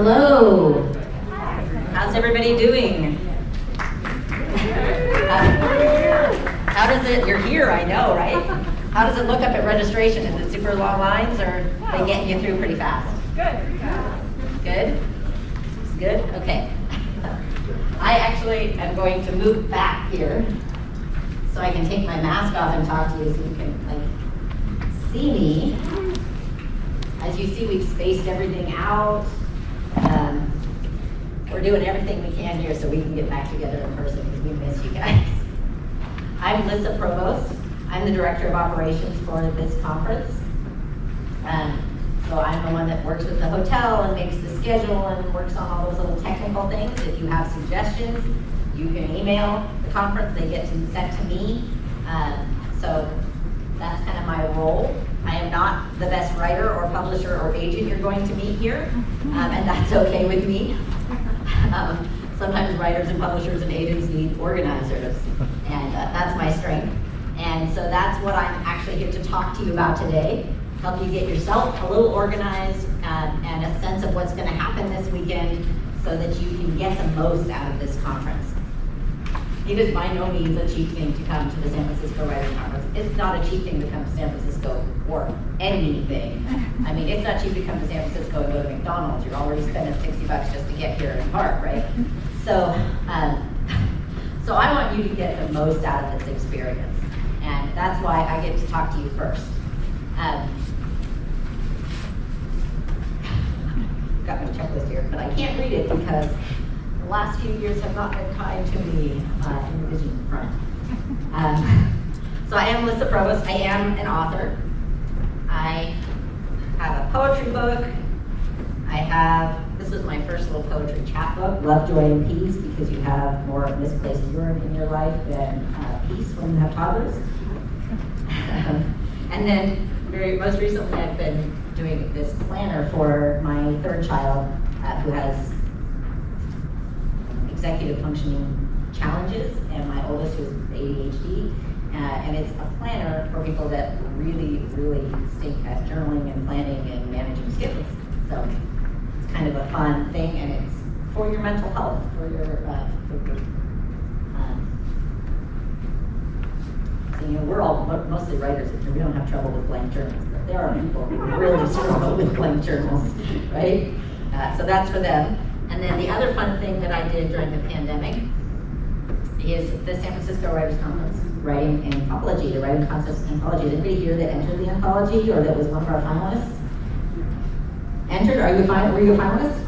Hello. How's everybody doing? How does it, you're here, I know, right? How does it look up at registration? Is it super long lines or are they getting you through pretty fast? Good. Good? Good? Okay. I actually am going to move back here so I can take my mask off and talk to you so you can see me. As you see, we've spaced everything out. We're doing everything we can here so we can get back together in person because we miss you guys. I'm Lissa Provost. I'm the Director of Operations for this conference. So I'm the one that works with the hotel and makes the schedule and works on all those little technical things. If you have suggestions, you can email the conference. They get sent to me. So that's kind of my role. I am not the best writer or publisher or agent you're going to meet here, and that's okay with me. Sometimes writers and publishers and agents need organizers, and that's my strength. And so that's what I'm actually here to talk to you about today. Help you get yourself a little organized and a sense of what's going to happen this weekend so that you can get the most out of this conference. It is by no means a cheap thing to come to the San Francisco Writing Conference. It's not a cheap thing to come to San Francisco or anything. I mean, it's not cheap to come to San Francisco and go to McDonald's. You're already spending $60 just to get here and park, right? So, so I want you to get the most out of this experience. And that's why I get to talk to you first. Got my checklist here, but I can't read it because the last few years have not been kind to me in the vision front. So I am Lissa Provost. I am an author. I have a poetry book. This was my first little poetry chapbook, Love, Joy, and Peace, because you have more misplaced urine in your life than peace when you have toddlers. And then most recently I've been doing this planner for my third child who has executive functioning challenges, and my oldest who's ADHD. And it's a planner for people that really, really stink at journaling and planning and managing schedules. So it's kind of a fun thing, and it's for your mental health, so you know, we're all mostly writers, and we don't have trouble with blank journals, but there are people who really struggle with blank journals, right? So that's for them. And then the other fun thing that I did during the pandemic is the San Francisco Writers Conference, Writing Anthology, the Writing Concepts Anthology. Is anybody here that entered the anthology or that was one of our finalists? Entered? Were you a finalist?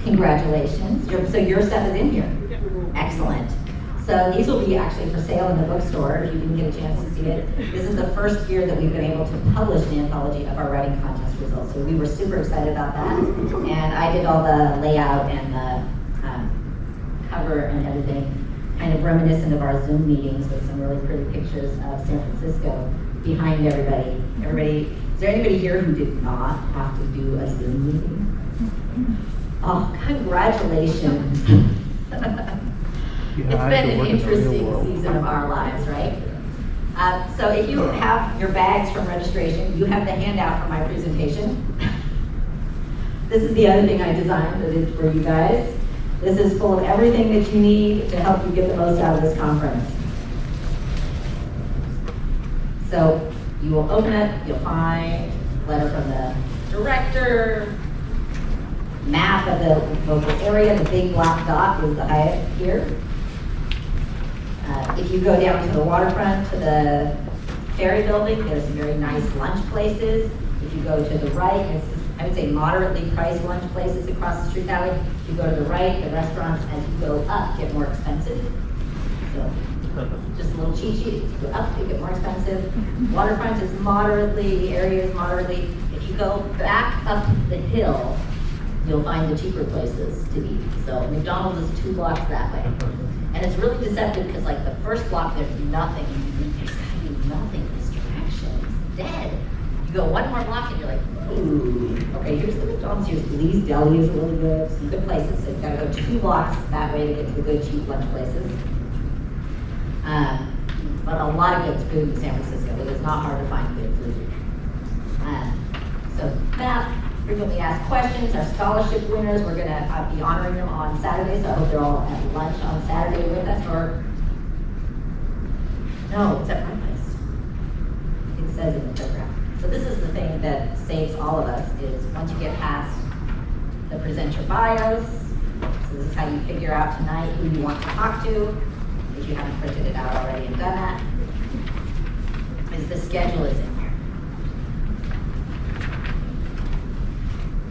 Congratulations. So your stuff is in here. Excellent. So these will be actually for sale in the bookstore if you didn't get a chance to see it. This is the first year that we've been able to publish an anthology of our writing contest results. So we were super excited about that. And I did all the layout and the cover and everything, kind of reminiscent of our Zoom meetings with some really pretty pictures of San Francisco behind everybody. Is there anybody here who did not have to do a Zoom meeting? Oh, congratulations. It's been an interesting season of our lives, right? So if you have your bags from registration, you have the handout for my presentation. This is the other thing I designed that is for you guys. This is full of everything that you need to help you get the most out of this conference. So you will open it, you'll find a letter from the director, map of the local area, the big black dot is the Hyatt here. If you go down to the waterfront, to the ferry building, there's some very nice lunch places. If you go to the right, I would say moderately priced lunch places across the street that way. If you go to the right, the restaurants as you go up get more expensive. So just a little cheat sheet, if you go up, they get more expensive. Waterfront is moderately, the area is moderately. If you go back up the hill, you'll find the cheaper places to eat. So McDonald's is 2 blocks that way. And it's really deceptive because like the first block, there's nothing. There's gotta be nothing, distractions, dead. You go one more block and you're like, ooh, okay, here's the McDonald's, here's Lee's Deli is really good, some good places. So you've gotta go 2 blocks that way to get to the good cheap lunch places. But a lot of good food in San Francisco. It is not hard to find good food. So that frequently asked questions, our scholarship winners, we're gonna be honoring them on Saturday, so I hope they're all at lunch on Saturday with us, or, no, it's at my place. It says in the program. So this is the thing that saves all of us, is once you get past the presenter bios, so this is how you figure out tonight who you want to talk to, if you haven't printed it out already and done that, is the schedule is in here.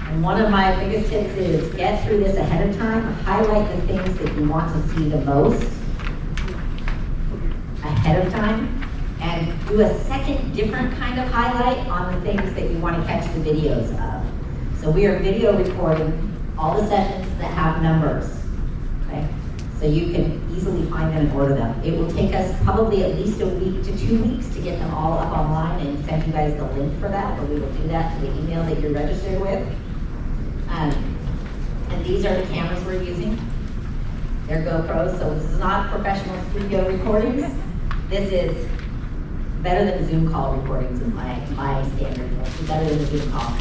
And one of my biggest tips is get through this ahead of time, highlight the things that you want to see the most ahead of time, and do a second different kind of highlight on the things that you want to catch the videos of. So we are video recording all the sessions that have numbers, okay? So you can easily find them and order them. It will take us probably at least a week to 2 weeks to get them all up online and send you guys the link for that, but we will do that to the email that you're registered with. And these are the cameras we're using. They're GoPros, so this is not professional studio recordings. This is better than Zoom call recordings is my standard. It's better than a Zoom call.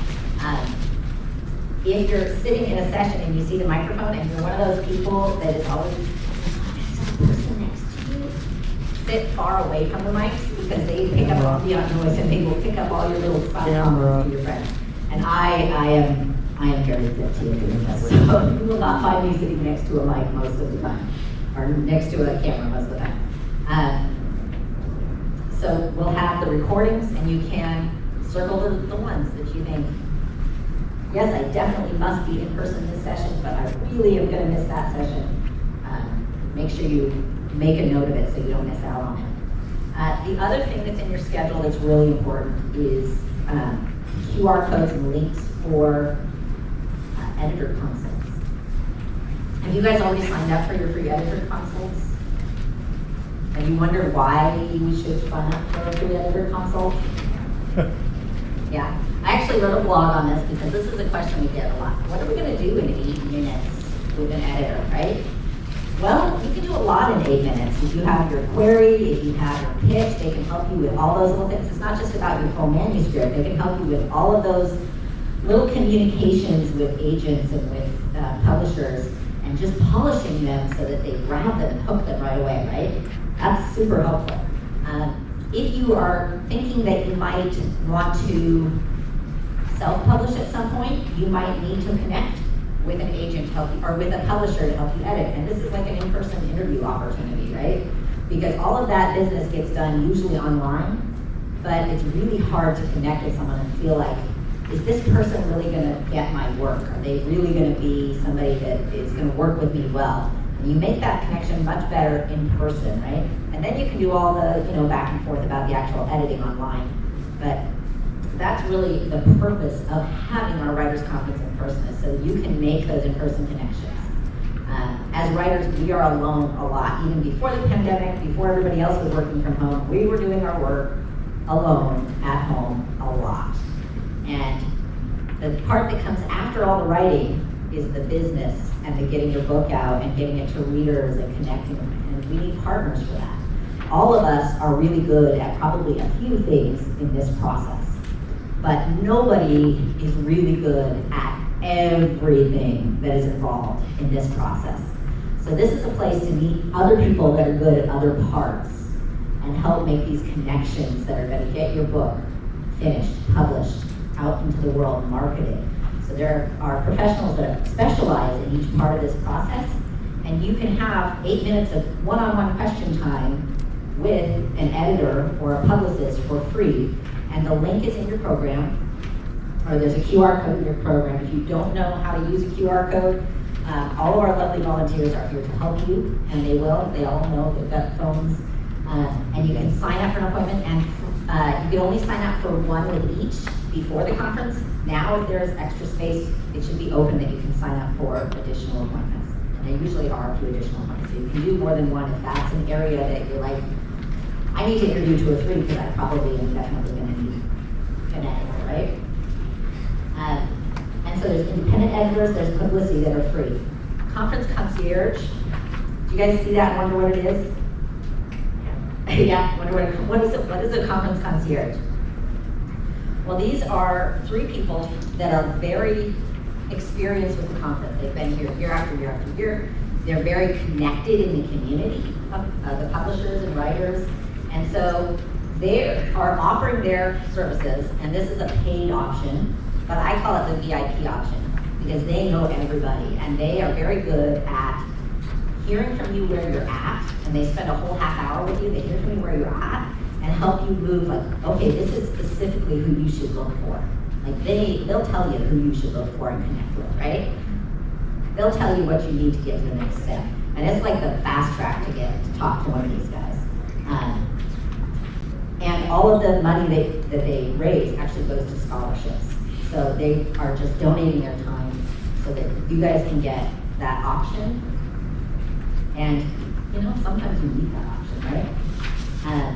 If you're sitting in a session and you see the microphone and you're one of those people that is always, is the person next to you? Sit far away from the mics because they pick up ambient noise and they will pick up all your little spot comments to your friends. And I am very guilty of doing this. So you will not find me sitting next to a mic most of the time, or next to a camera most of the time. So we'll have the recordings and you can circle the ones that you think, yes, I definitely must be in person this session, but I really am going to miss that session. Make sure you make a note of it so you don't miss out on it. The other thing that's in your schedule that's really important is QR codes and links for editor consults. Have you guys already signed up for your free editor consults? Have you wondered why you should sign up for a free editor consult? Yeah. I actually wrote a blog on this because this is a question we get a lot. What are we going to do in 8 minutes with an editor, right? Well, you can do a lot in 8 minutes. If you have your query, if you have your pitch, they can help you with all those little things. It's not just about your full manuscript. They can help you with all of those little communications with agents and with publishers and just polishing them so that they grab them and hook them right away, right? That's super helpful. If you are thinking that you might want to self-publish at some point, you might need to connect with an agent to help you, or with a publisher to help you edit. And this is like an in-person interview opportunity, right? Because all of that business gets done usually online, but it's really hard to connect with someone and feel like, is this person really gonna get my work? Are they really gonna be somebody that is gonna work with me well? And you make that connection much better in person, right? And then you can do all the, back and forth about the actual editing online. But that's really the purpose of having our writers' conference in person, is so you can make those in-person connections. As writers, we are alone a lot. Even before the pandemic, before everybody else was working from home, we were doing our work alone at home a lot. And the part that comes after all the writing is the business and the getting your book out and getting it to readers and connecting them. And we need partners for that. All of us are really good at probably a few things in this process, but nobody is really good at everything that is involved in this process. So this is a place to meet other people that are good at other parts and help make these connections that are going to get your book finished, published, out into the world, marketed. So there are professionals that specialize in each part of this process, and you can have 8 minutes of one-on-one question time with an editor or a publicist for free, and the link is in your program, or there's a QR code in your program. If you don't know how to use a QR code, all of our lovely volunteers are here to help you, and they will. They all know they've got phones, and you can sign up for an appointment, and you can only sign up for one with each before the conference. Now, if there's extra space, it should be open that you can sign up for additional appointments. And there usually are a few additional appointments, so you can do more than one if that's an area that you're like, I need to interview 2 or 3 because I probably am definitely going to need an editor, right? And so there's independent editors, there's publicity that are free. Conference concierge, do you guys see that and wonder what it is? Yeah, wonder what is a conference concierge? Well, these are 3 people that are very experienced with the conference. They've been here year after year after year. They're very connected in the community of the publishers and writers. And so they are offering their services, and this is a paid option, but I call it the VIP option because they know everybody and they are very good at hearing from you where you're at, and they spend a whole half hour with you. They hear from you where you're at and help you move like, okay, this is specifically who you should look for. Like they'll tell you who you should look for and connect with, right? They'll tell you what you need to get to the next step. And it's like the fast track to get to talk to one of these guys. And all of the money that they raise actually goes to scholarships. So they are just donating their time so that you guys can get that option. And you know, sometimes you need that option, right?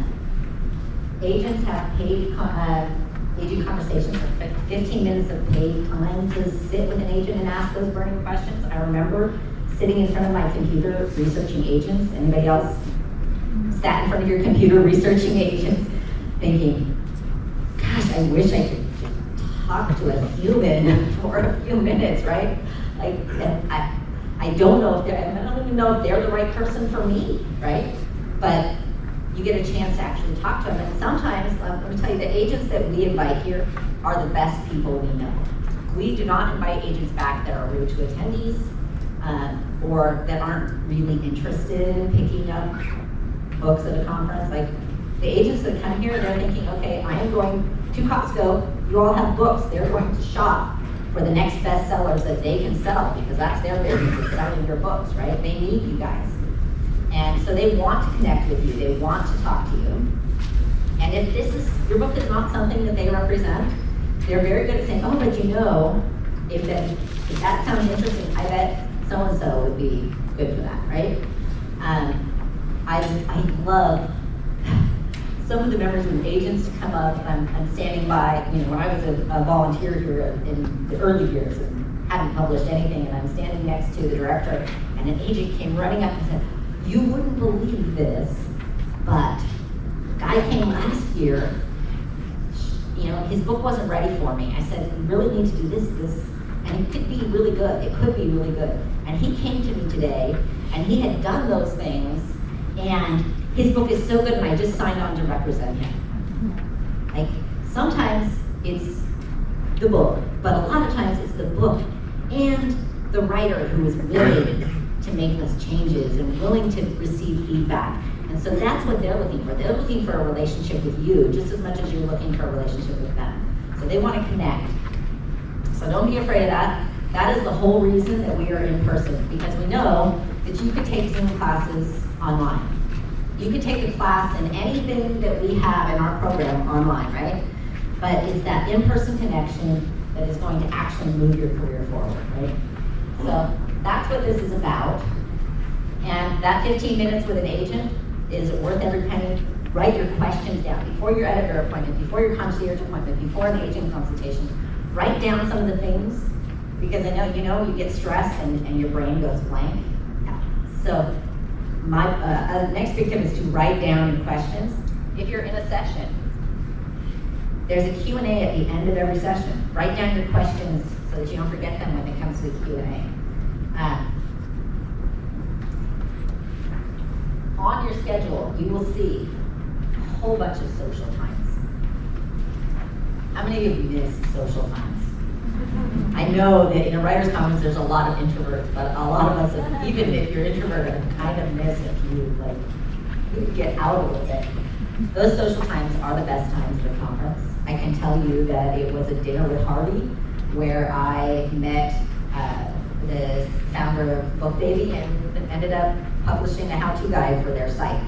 Agents have paid agent conversations for 15 minutes of paid time to sit with an agent and ask those burning questions. I remember sitting in front of my computer researching agents. Anybody else sat in front of your computer researching agents thinking, gosh, I wish I could just talk to a human for a few minutes, right? Like, I don't know if I don't even know if they're the right person for me, right? But you get a chance to actually talk to them. And sometimes, let me tell you, the agents that we invite here are the best people we know. We do not invite agents back that are rude to attendees or that aren't really interested in picking up books at a conference. Like the agents that come here, they're thinking, okay, I am going to Costco. You all have books. They're going to shop for the next bestsellers that they can sell because that's their business, is selling your books, right? They need you guys. And so they want to connect with you. They want to talk to you. And if your book is not something that they represent, they're very good at saying, oh, but you know, if that sounds interesting, I bet so-and-so would be good for that, right? I love some of the members of agents to come up. I'm standing by, you know, when I was a volunteer here in the early years and hadn't published anything, and I'm standing next to the director, and an agent came running up and said, you wouldn't believe this, but a guy came last year, you know, his book wasn't ready for me. I said, you really need to do this, and it could be really good. It could be really good. And he came to me today, and he had done those things, and his book is so good, and I just signed on to represent him. Like, sometimes it's the book, but a lot of times it's the book and the writer who is willing to make those changes and willing to receive feedback. And so that's what they're looking for. They're looking for a relationship with you just as much as you're looking for a relationship with them. So they want to connect. So don't be afraid of that. That is the whole reason that we are in person, because we know that you could take Zoom classes online. You could take a class in anything that we have in our program online, right? But it's that in-person connection that is going to actually move your career forward, right? So that's what this is about. And that 15 minutes with an agent is worth every penny. Write your questions down before your editor appointment, before your concierge appointment, before an agent consultation. Write down some of the things, because I know you get stressed and your brain goes blank. So my next big tip is to write down your questions. If you're in a session, there's a Q&A at the end of every session. Write down your questions so that you don't forget them when it comes to the Q&A. On your schedule, you will see a whole bunch of social times. How many of you miss social times? I know that in a writer's conference there's a lot of introverts, but a lot of us, even if you're introverted, kind of miss if you get out a little bit. Those social times are the best times of the conference. I can tell you that it was a dinner with Harvey where I met the founder of Book Baby and ended up publishing a how-to guide for their site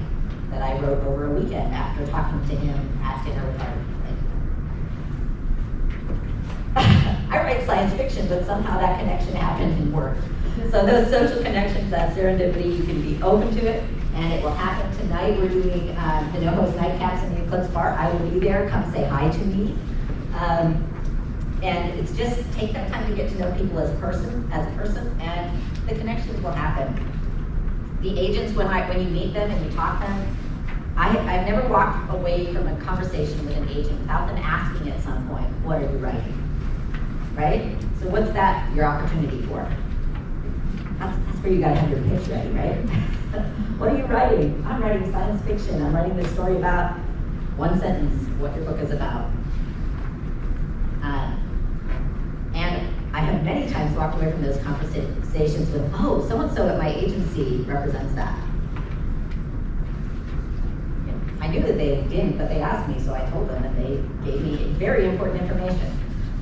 that I wrote over a weekend after talking to him at dinner with Harvey. I write science fiction, but somehow that connection happened and worked. So those social connections, that serendipity, you can be open to it, and it will happen tonight. We're doing the NoHo's Nightcaps in the Eclipse Bar. I will be there. Come say hi to me. And it's just take that time to get to know people as a person, and the connections will happen. The agents, when you meet them and you talk to them, I've never walked away from a conversation with an agent without them asking at some point, what are you writing? Right? So what's that your opportunity for? That's where you gotta have your pitch ready, right? What are you writing? I'm writing science fiction. I'm writing this story about one sentence, what your book is about. And I have many times walked away from those conversations with, oh, so-and-so at my agency represents that. I knew that they didn't, but they asked me, so I told them, and they gave me very important information.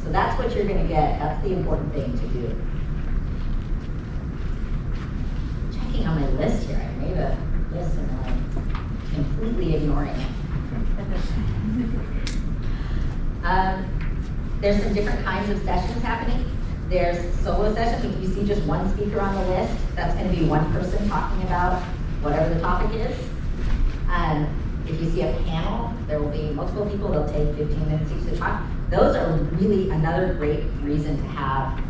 So that's what you're gonna get. That's the important thing to do. Checking on my list here, I made a list and I'm completely ignoring it. There's some different kinds of sessions happening. There's solo sessions. If you see just one speaker on the list, that's going to be one person talking about whatever the topic is. If you see a panel, there will be multiple people. They'll take 15 minutes each to talk. Those are really another great reason to have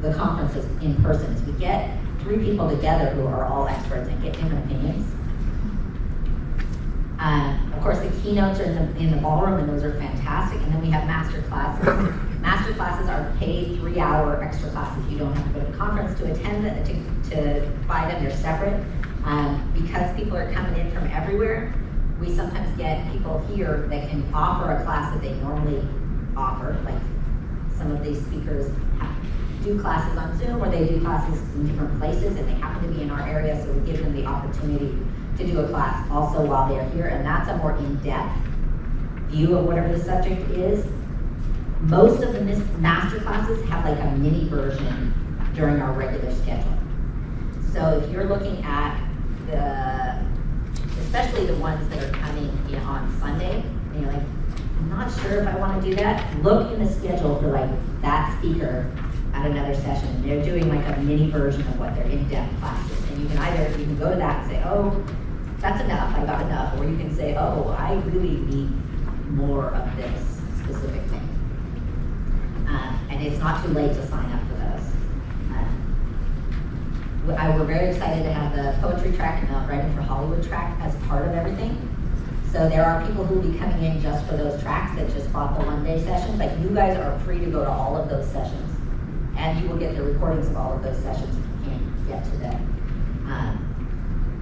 the conferences in person. Is we get 3 people together who are all experts and get different opinions. Of course, the keynotes are in the ballroom, and those are fantastic. And then we have master classes. Master classes are paid 3-hour extra classes. You don't have to go to the conference to attend them, to buy them. They're separate. Because people are coming in from everywhere, we sometimes get people here that can offer a class that they normally offer. Like some of these speakers do classes on Zoom, or they do classes in different places, and they happen to be in our area, so we give them the opportunity to do a class also while they're here, and that's a more in-depth view of whatever the subject is. Most of the master classes have like a mini version during our regular schedule. So if you're looking at especially the ones that are coming in on Sunday, and you're like, I'm not sure if I want to do that, look in the schedule for like that speaker at another session. They're doing like a mini version of what their in-depth class is, and you can go to that and say, oh, that's enough, I got enough, or you can say, oh, I really need more of this specific thing. And it's not too late to sign up for those. We're very excited to have the poetry track and the Writing for Hollywood track as part of everything. So there are people who will be coming in just for those tracks that just bought the one-day session, but you guys are free to go to all of those sessions. And you will get the recordings of all of those sessions if you can't get to them.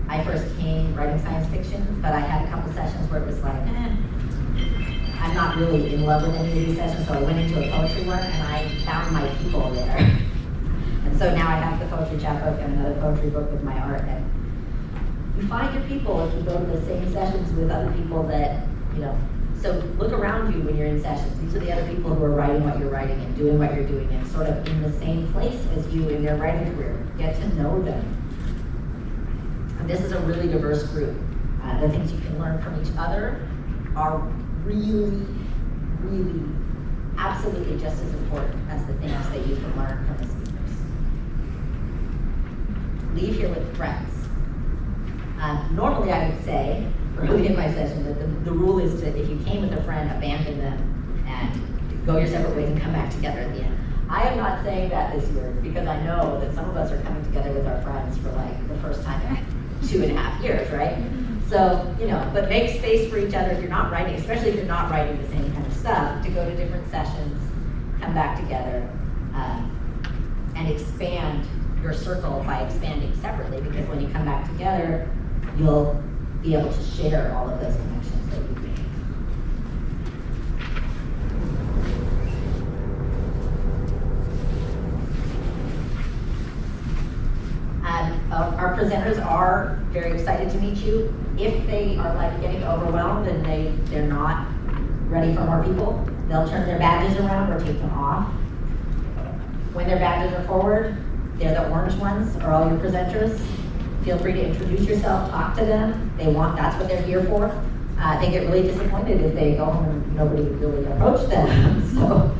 I first came writing science fiction, but I had a couple sessions where it was like, I'm not really in love with any of these sessions, so I went into a poetry one and I found my people there. And so now I have the poetry chapbook and another poetry book with my art. And you find your people if you go to the same sessions with other people that, so look around you when you're in sessions. These are the other people who are writing what you're writing and doing what you're doing and sort of in the same place as you in their writing career. Get to know them. And this is a really diverse group. The things you can learn from each other are really, really, absolutely just as important as the things that you can learn from the speakers. Leave here with friends. Normally I would say, early in my session, that the rule is to, if you came with a friend, abandon them and go your separate ways and come back together at the end. I am not saying that this year because I know that some of us are coming together with our friends for like the first time in 2.5 years, right? So, but make space for each other if you're not writing, especially if you're not writing the same kind of stuff, to go to different sessions, come back together, and expand your circle by expanding separately, because when you come back together, you'll be able to share all of those connections that you've made. Our presenters are very excited to meet you. If they are like getting overwhelmed and they're not ready for more people, they'll turn their badges around or take them off. When their badges are forward, they're the orange ones, are all your presenters. Feel free to introduce yourself, talk to them. That's what they're here for. They get really disappointed if they go home and nobody really approached them. So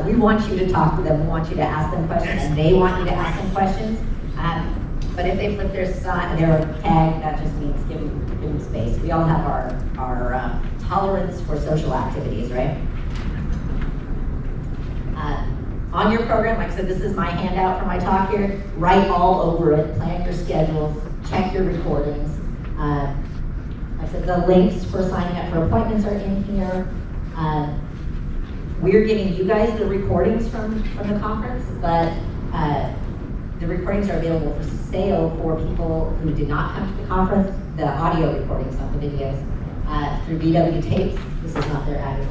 we want you to talk to them. We want you to ask them questions, and they want you to ask them questions. But if they flip their tag, that just means give them space. We all have our tolerance for social activities, right? On your program, like I said, this is my handout for my talk here. Write all over it, plan your schedules, check your recordings. I said the links for signing up for appointments are in here. We're giving you guys the recordings from the conference, but the recordings are available for sale for people who did not come to the conference, the audio recordings, not the videos, through BW Tapes. This is not their ad.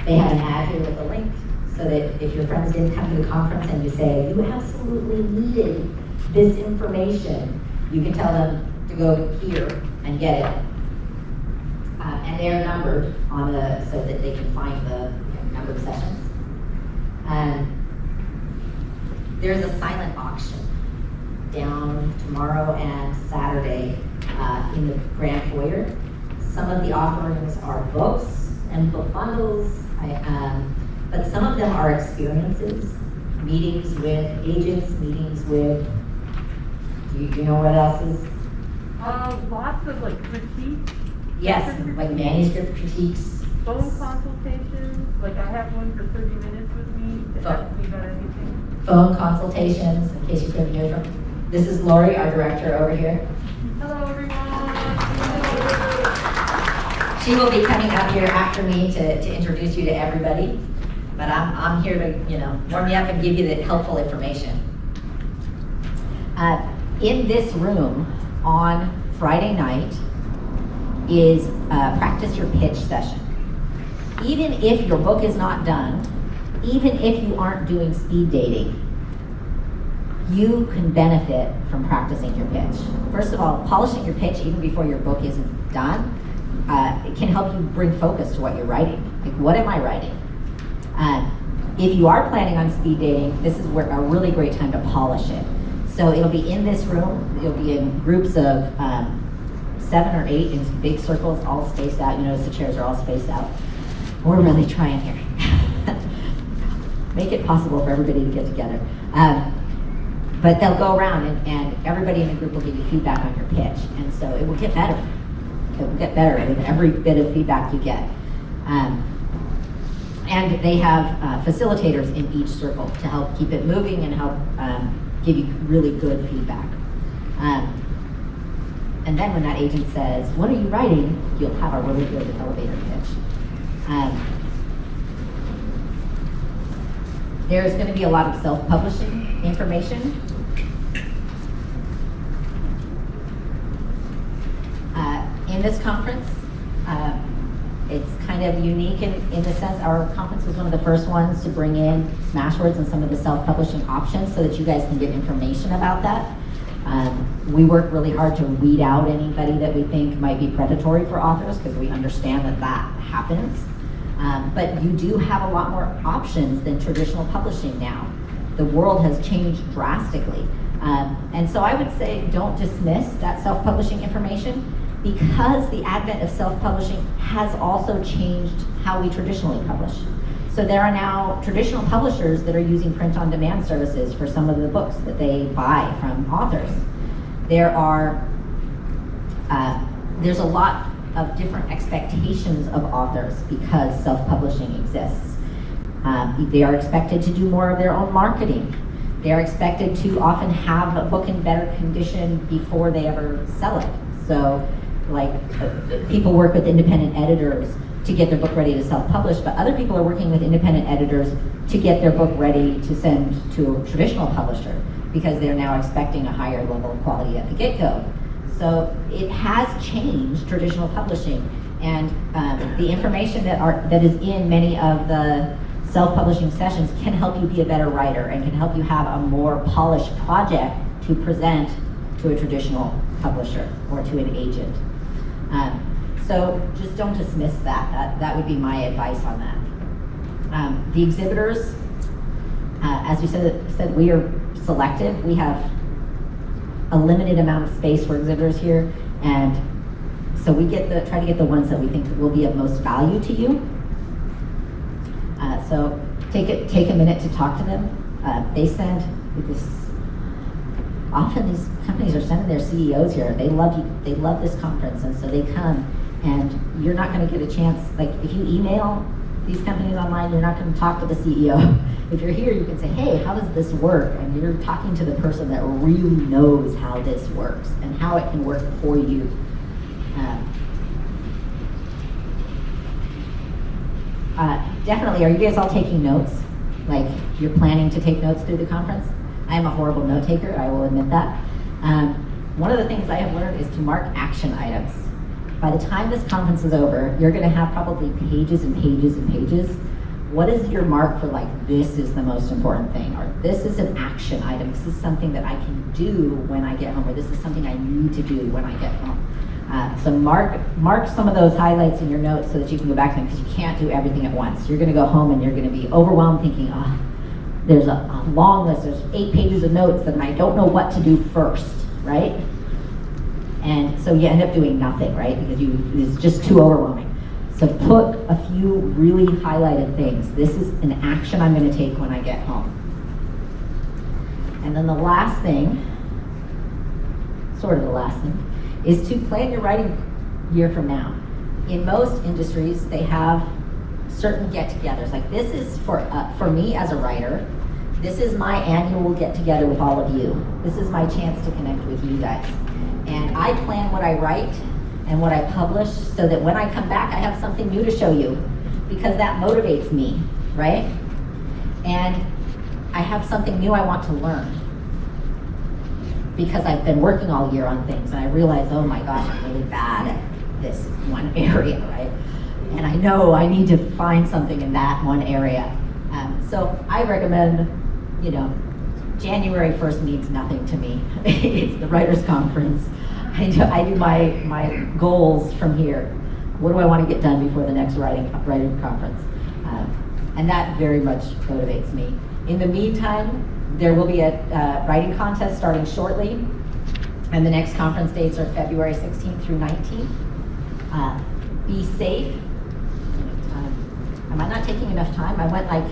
They have an ad here with a link, so that if your friends didn't come to the conference and you say, you absolutely needed this information, you can tell them to go here and get it. And they're numbered on so that they can find the numbered sessions. There's a silent auction down tomorrow and Saturday in the grand foyer. Some of the offerings are books and book bundles, but some of them are experiences, meetings with agents, meetings with, do you know what else is? Lots of like critiques. Yes, like manuscript critiques. Phone consultations, like I have one for 30 minutes with me to ask me about anything. Phone consultations, in case you couldn't hear from. This is Lori, our director over here. Hello, everyone. She will be coming out here after me to introduce you to everybody. But I'm here to, warm you up and give you the helpful information. In this room on Friday night is practice your pitch session. Even if your book is not done, even if you aren't doing speed dating, you can benefit from practicing your pitch. First of all, polishing your pitch even before your book isn't done, it can help you bring focus to what you're writing. Like, what am I writing? If you are planning on speed dating, this is a really great time to polish it. So it'll be in this room. It'll be in groups of 7 or 8 in big circles, all spaced out. You notice the chairs are all spaced out. We're really trying here. Make it possible for everybody to get together. But they'll go around and everybody in the group will give you feedback on your pitch. And so it will get better. It will get better with every bit of feedback you get. And they have facilitators in each circle to help keep it moving and help give you really good feedback. And then when that agent says, what are you writing? You'll have a really good elevator pitch. There's going to be a lot of self-publishing information. In this conference, it's kind of unique in the sense our conference was one of the first ones to bring in Smashwords and some of the self-publishing options so that you guys can get information about that. We work really hard to weed out anybody that we think might be predatory for authors because we understand that happens. But you do have a lot more options than traditional publishing now. The world has changed drastically. And so I would say don't dismiss that self-publishing information because the advent of self-publishing has also changed how we traditionally publish. So there are now traditional publishers that are using print-on-demand services for some of the books that they buy from authors. There's a lot of different expectations of authors because self-publishing exists. They are expected to do more of their own marketing. They are expected to often have a book in better condition before they ever sell it. So, like, people work with independent editors to get their book ready to self-publish, but other people are working with independent editors to get their book ready to send to a traditional publisher because they're now expecting a higher level of quality at the get-go. So it has changed traditional publishing, and the information that is in many of the self-publishing sessions can help you be a better writer and can help you have a more polished project to present to a traditional publisher or to an agent. So just don't dismiss that. That would be my advice on that. The exhibitors, as we said, we are selective. We have a limited amount of space for exhibitors here, and so we try to get the ones that we think will be of most value to you. So take a minute to talk to them. They send this. Often these companies are sending their CEOs here. They love you. They love this conference, and so they come. And you're not going to get a chance. Like if you email these companies online, you're not going to talk to the CEO. If you're here, you can say, "Hey, how does this work?" And you're talking to the person that really knows how this works and how it can work for you. Definitely, are you guys all taking notes? Like, you're planning to take notes through the conference? I am a horrible note taker, I will admit that. One of the things I have learned is to mark action items. By the time this conference is over, you're gonna have probably pages and pages and pages. What is your mark for, like, this is the most important thing, or this is an action item, this is something that I can do when I get home, or this is something I need to do when I get home. So mark some of those highlights in your notes so that you can go back to them, because you can't do everything at once. You're gonna go home and you're gonna be overwhelmed thinking, oh, there's a long list, there's 8 pages of notes and I don't know what to do first, right? And so you end up doing nothing, right? Because it's just too overwhelming. So put a few really highlighted things. This is an action I'm gonna take when I get home. And then the last thing, sort of the last thing, is to plan your writing year from now. In most industries, they have certain get-togethers. Like, this is for me as a writer, this is my annual get-together with all of you. This is my chance to connect with you guys. And I plan what I write and what I publish so that when I come back, I have something new to show you, because that motivates me, right? And I have something new I want to learn, because I've been working all year on things and I realize, oh my gosh, I'm really bad at this one area, right? And I know I need to find something in that one area. So I recommend, January 1st means nothing to me. It's the writers' conference. I do my goals from here. What do I want to get done before the next writing conference? And that very much motivates me. In the meantime, there will be a writing contest starting shortly, and the next conference dates are February 16th through 19th. Be safe. Am I not taking enough time? I went like,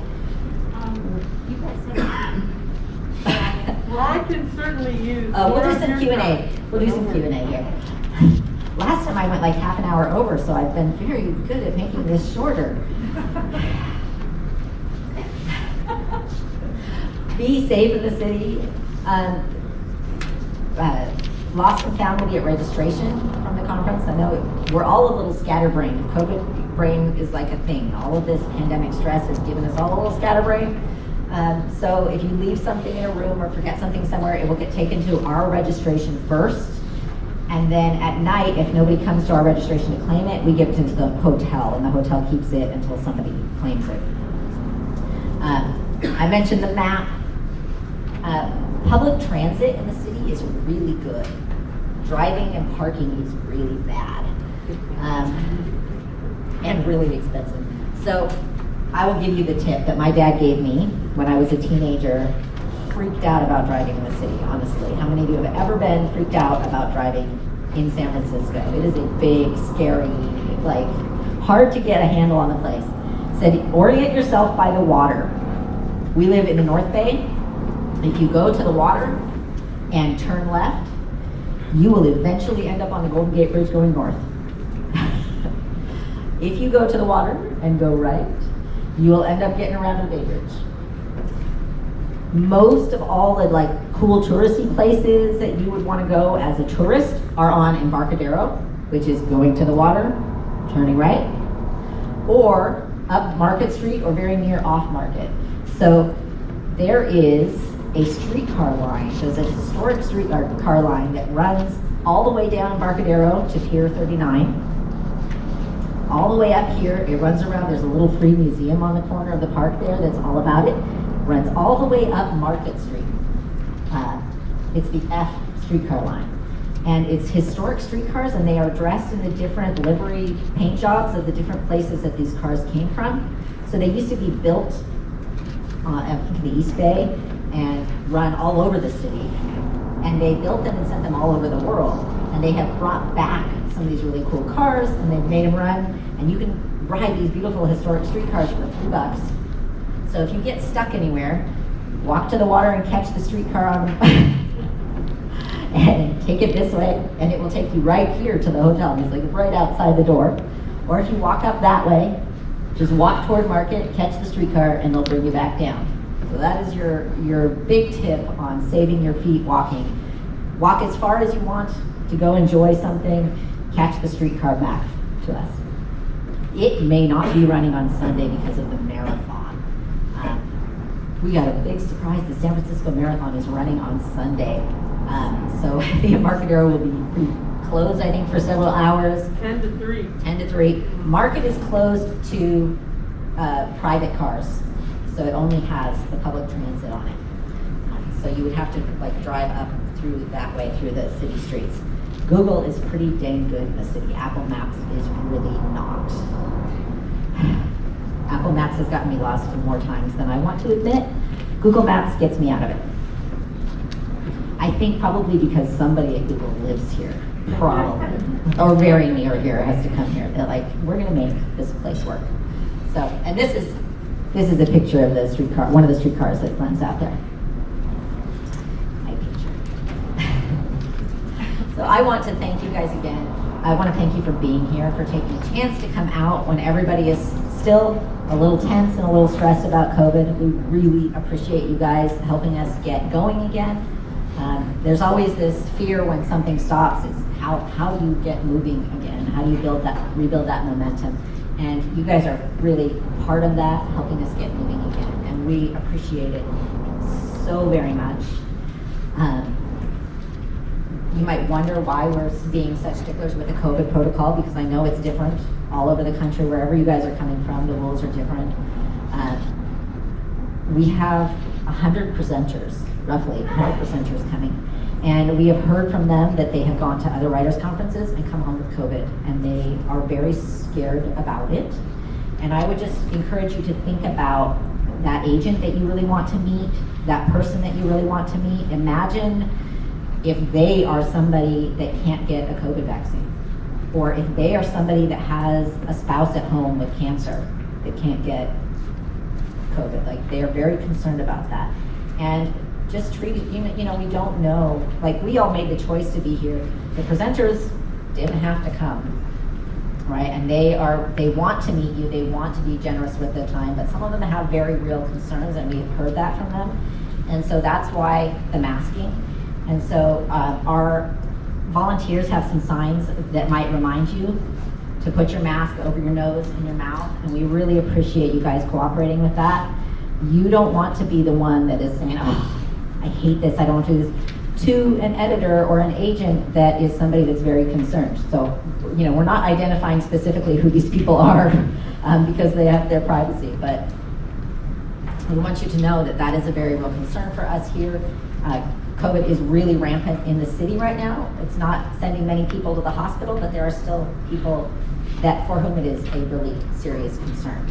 you guys said. Well, I can certainly use. We'll do some Q&A. We'll do some Q&A here. Last time I went like half an hour over, so I've been very good at making this shorter. Be safe in the city. Lost and found will be at registration from the conference. I know we're all a little scatterbrained. COVID brain is like a thing. All of this pandemic stress has given us all a little scatterbrained. So if you leave something in a room or forget something somewhere, it will get taken to our registration first. And then at night, if nobody comes to our registration to claim it, we give it to the hotel, and the hotel keeps it until somebody claims it. I mentioned the map. Public transit in the city is really good. Driving and parking is really bad, and really expensive. So I will give you the tip that my dad gave me when I was a teenager. Freaked out about driving in the city, honestly. How many of you have ever been freaked out about driving in San Francisco? It is a big, scary, hard to get a handle on the place. Said, orient yourself by the water. We live in the North Bay. If you go to the water and turn left, you will eventually end up on the Golden Gate Bridge going north. If you go to the water and go right, you will end up getting around the Bay Bridge. Most of all the cool touristy places that you would want to go as a tourist are on Embarcadero, which is going to the water, turning right, or up Market Street or very near Off Market. So there is a streetcar line. There's a historic streetcar line that runs all the way down Embarcadero to Pier 39. All the way up here, it runs around. There's a little free museum on the corner of the park there that's all about it. Runs all the way up Market Street. It's the F streetcar line. And it's historic streetcars, and they are dressed in the different livery paint jobs of the different places that these cars came from. So they used to be built in the East Bay and run all over the city. And they built them and sent them all over the world. And they have brought back some of these really cool cars, and they've made them run. And you can ride these beautiful historic streetcars for $3. So if you get stuck anywhere, walk to the water and catch the streetcar on and take it this way, and it will take you right here to the hotel. It's right outside the door. Or if you walk up that way, just walk toward Market, catch the streetcar, and they'll bring you back down. So that is your big tip on saving your feet walking. Walk as far as you want to go enjoy something. catch the streetcar back to us. It may not be running on Sunday because of the marathon. We got a big surprise. The San Francisco Marathon is running on Sunday. So the Embarcadero will be closed, I think, for several hours. 10 to 3. 10 to 3. Market is closed to private cars. So it only has the public transit on it. So you would have to like drive up through that way through the city streets. Google is pretty dang good in the city. Apple Maps is really not. Apple Maps has gotten me lost more times than I want to admit. Google Maps gets me out of it. I think probably because somebody at Google lives here, probably, or very near here, has to come here. They're like, we're gonna make this place work. So, and this is a picture of the streetcar, one of the streetcars that runs out there. My picture. So I want to thank you guys again. I want to thank you for being here, for taking a chance to come out when everybody is still a little tense and a little stressed about COVID. We really appreciate you guys helping us get going again. There's always this fear when something stops. It's how do you get moving again? How do you rebuild that momentum? And you guys are really part of that, helping us get moving again. And we appreciate it so very much. You might wonder why we're being such sticklers with the COVID protocol, because I know it's different all over the country. Wherever you guys are coming from, the rules are different. We have 100 presenters, roughly 100 presenters coming. And we have heard from them that they have gone to other writers' conferences and come home with COVID, and they are very scared about it. And I would just encourage you to think about that agent that you really want to meet, that person that you really want to meet. Imagine if they are somebody that can't get a COVID vaccine, or if they are somebody that has a spouse at home with cancer that can't get COVID. Like, they are very concerned about that. And just treat it, you know, we don't know, like, we all made the choice to be here. The presenters didn't have to come, right? And they want to meet you, they want to be generous with their time, but some of them have very real concerns, and we've heard that from them. And so that's why the masking. And so our volunteers have some signs that might remind you to put your mask over your nose and your mouth, and we really appreciate you guys cooperating with that. You don't want to be the one that is saying, oh, I hate this, I don't want to do this, to an editor or an agent that is somebody that's very concerned. So, you know, we're not identifying specifically who these people are because they have their privacy, but we want you to know that that is a very real concern for us here. COVID is really rampant in the city right now. It's not sending many people to the hospital, but there are still people that for whom it is a really serious concern.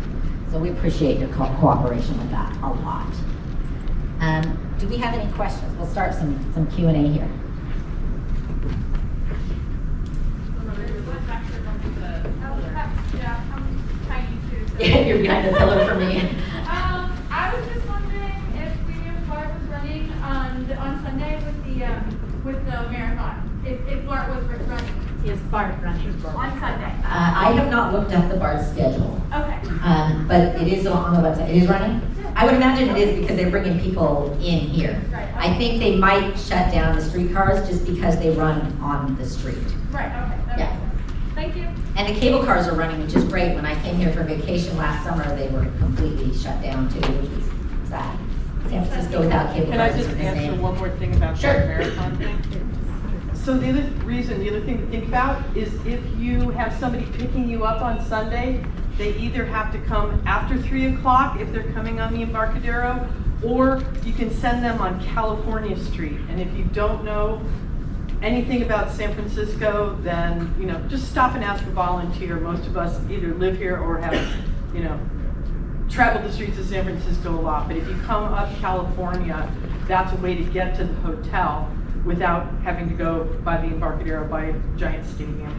So we appreciate your cooperation with that a lot. Do we have any questions? We'll start some Q&A here. You're behind the pillar for me. I was just wondering if the Bart was running on Sunday with the marathon. If Bart was running. Is Bart running? On Sunday. I have not looked at the BART schedule. Okay. But it is on the website. It is running? I would imagine it is because they're bringing people in here. Right. I think they might shut down the streetcars just because they run on the street. Right, okay. That Yeah. makes sense. Thank you. And the cable cars are running, which is great. When I came here for vacation last summer, they were completely shut down too, which was sad. San Francisco without cable Can I cars just isn't the answer same. one more thing about Sure. that marathon thing? So the other thing to think about is if you have somebody picking you up on Sunday, they either have to come after 3 o'clock if they're coming on the Embarcadero, or you can send them on California Street. And if you don't know anything about San Francisco, then, you know, just stop and ask a volunteer. Most of us either live here or have, you know, traveled the streets of San Francisco a lot. But if you come up California, that's a way to get to the hotel without having to go by the Embarcadero, by Giant Stadium.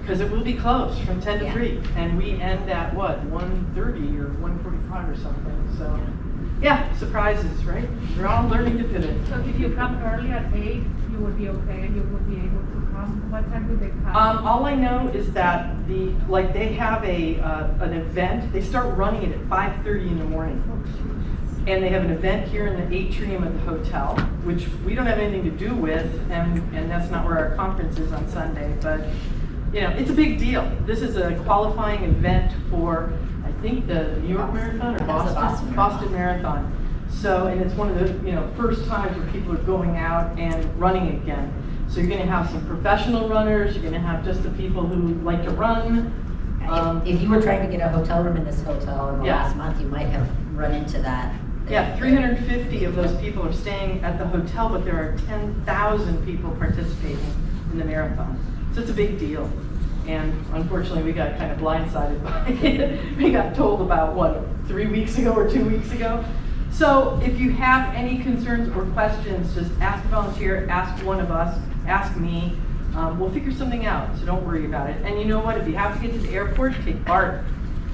Because it will be closed from 10 to 3, and we end at what, 1:30 or 1:45 or something. So, yeah, surprises, right? We're all learning to pivot. So if you come early at 8, you would be okay, and you would be able to come. What time do they come? All I know is that they have an event. They start running it at 5:30 in the morning. And they have an event here in the atrium of the hotel, which we don't have anything to do with, and that's not where our conference is on Sunday. But you know, it's a big deal. This is a qualifying event for, I think, the New York Marathon or That was the Boston? Boston Marathon. So, and it's one of the, you know, first times where people are going out and running again. So you're gonna have some professional runners, you're gonna have just the people who like to run. If you were trying to get a hotel room in this hotel in the Yeah. last month, you might have run into that. Yeah, 350 of those people are staying at the hotel, but there are 10,000 people participating in the marathon. So it's a big deal. And unfortunately, we got kind of blindsided by it. We got told about, what, 3 weeks ago or 2 weeks ago? So if you have any concerns or questions, just ask a volunteer, ask one of us, ask me. We'll figure something out, so don't worry about it. And you know what, if you have to get to the airport, take BART.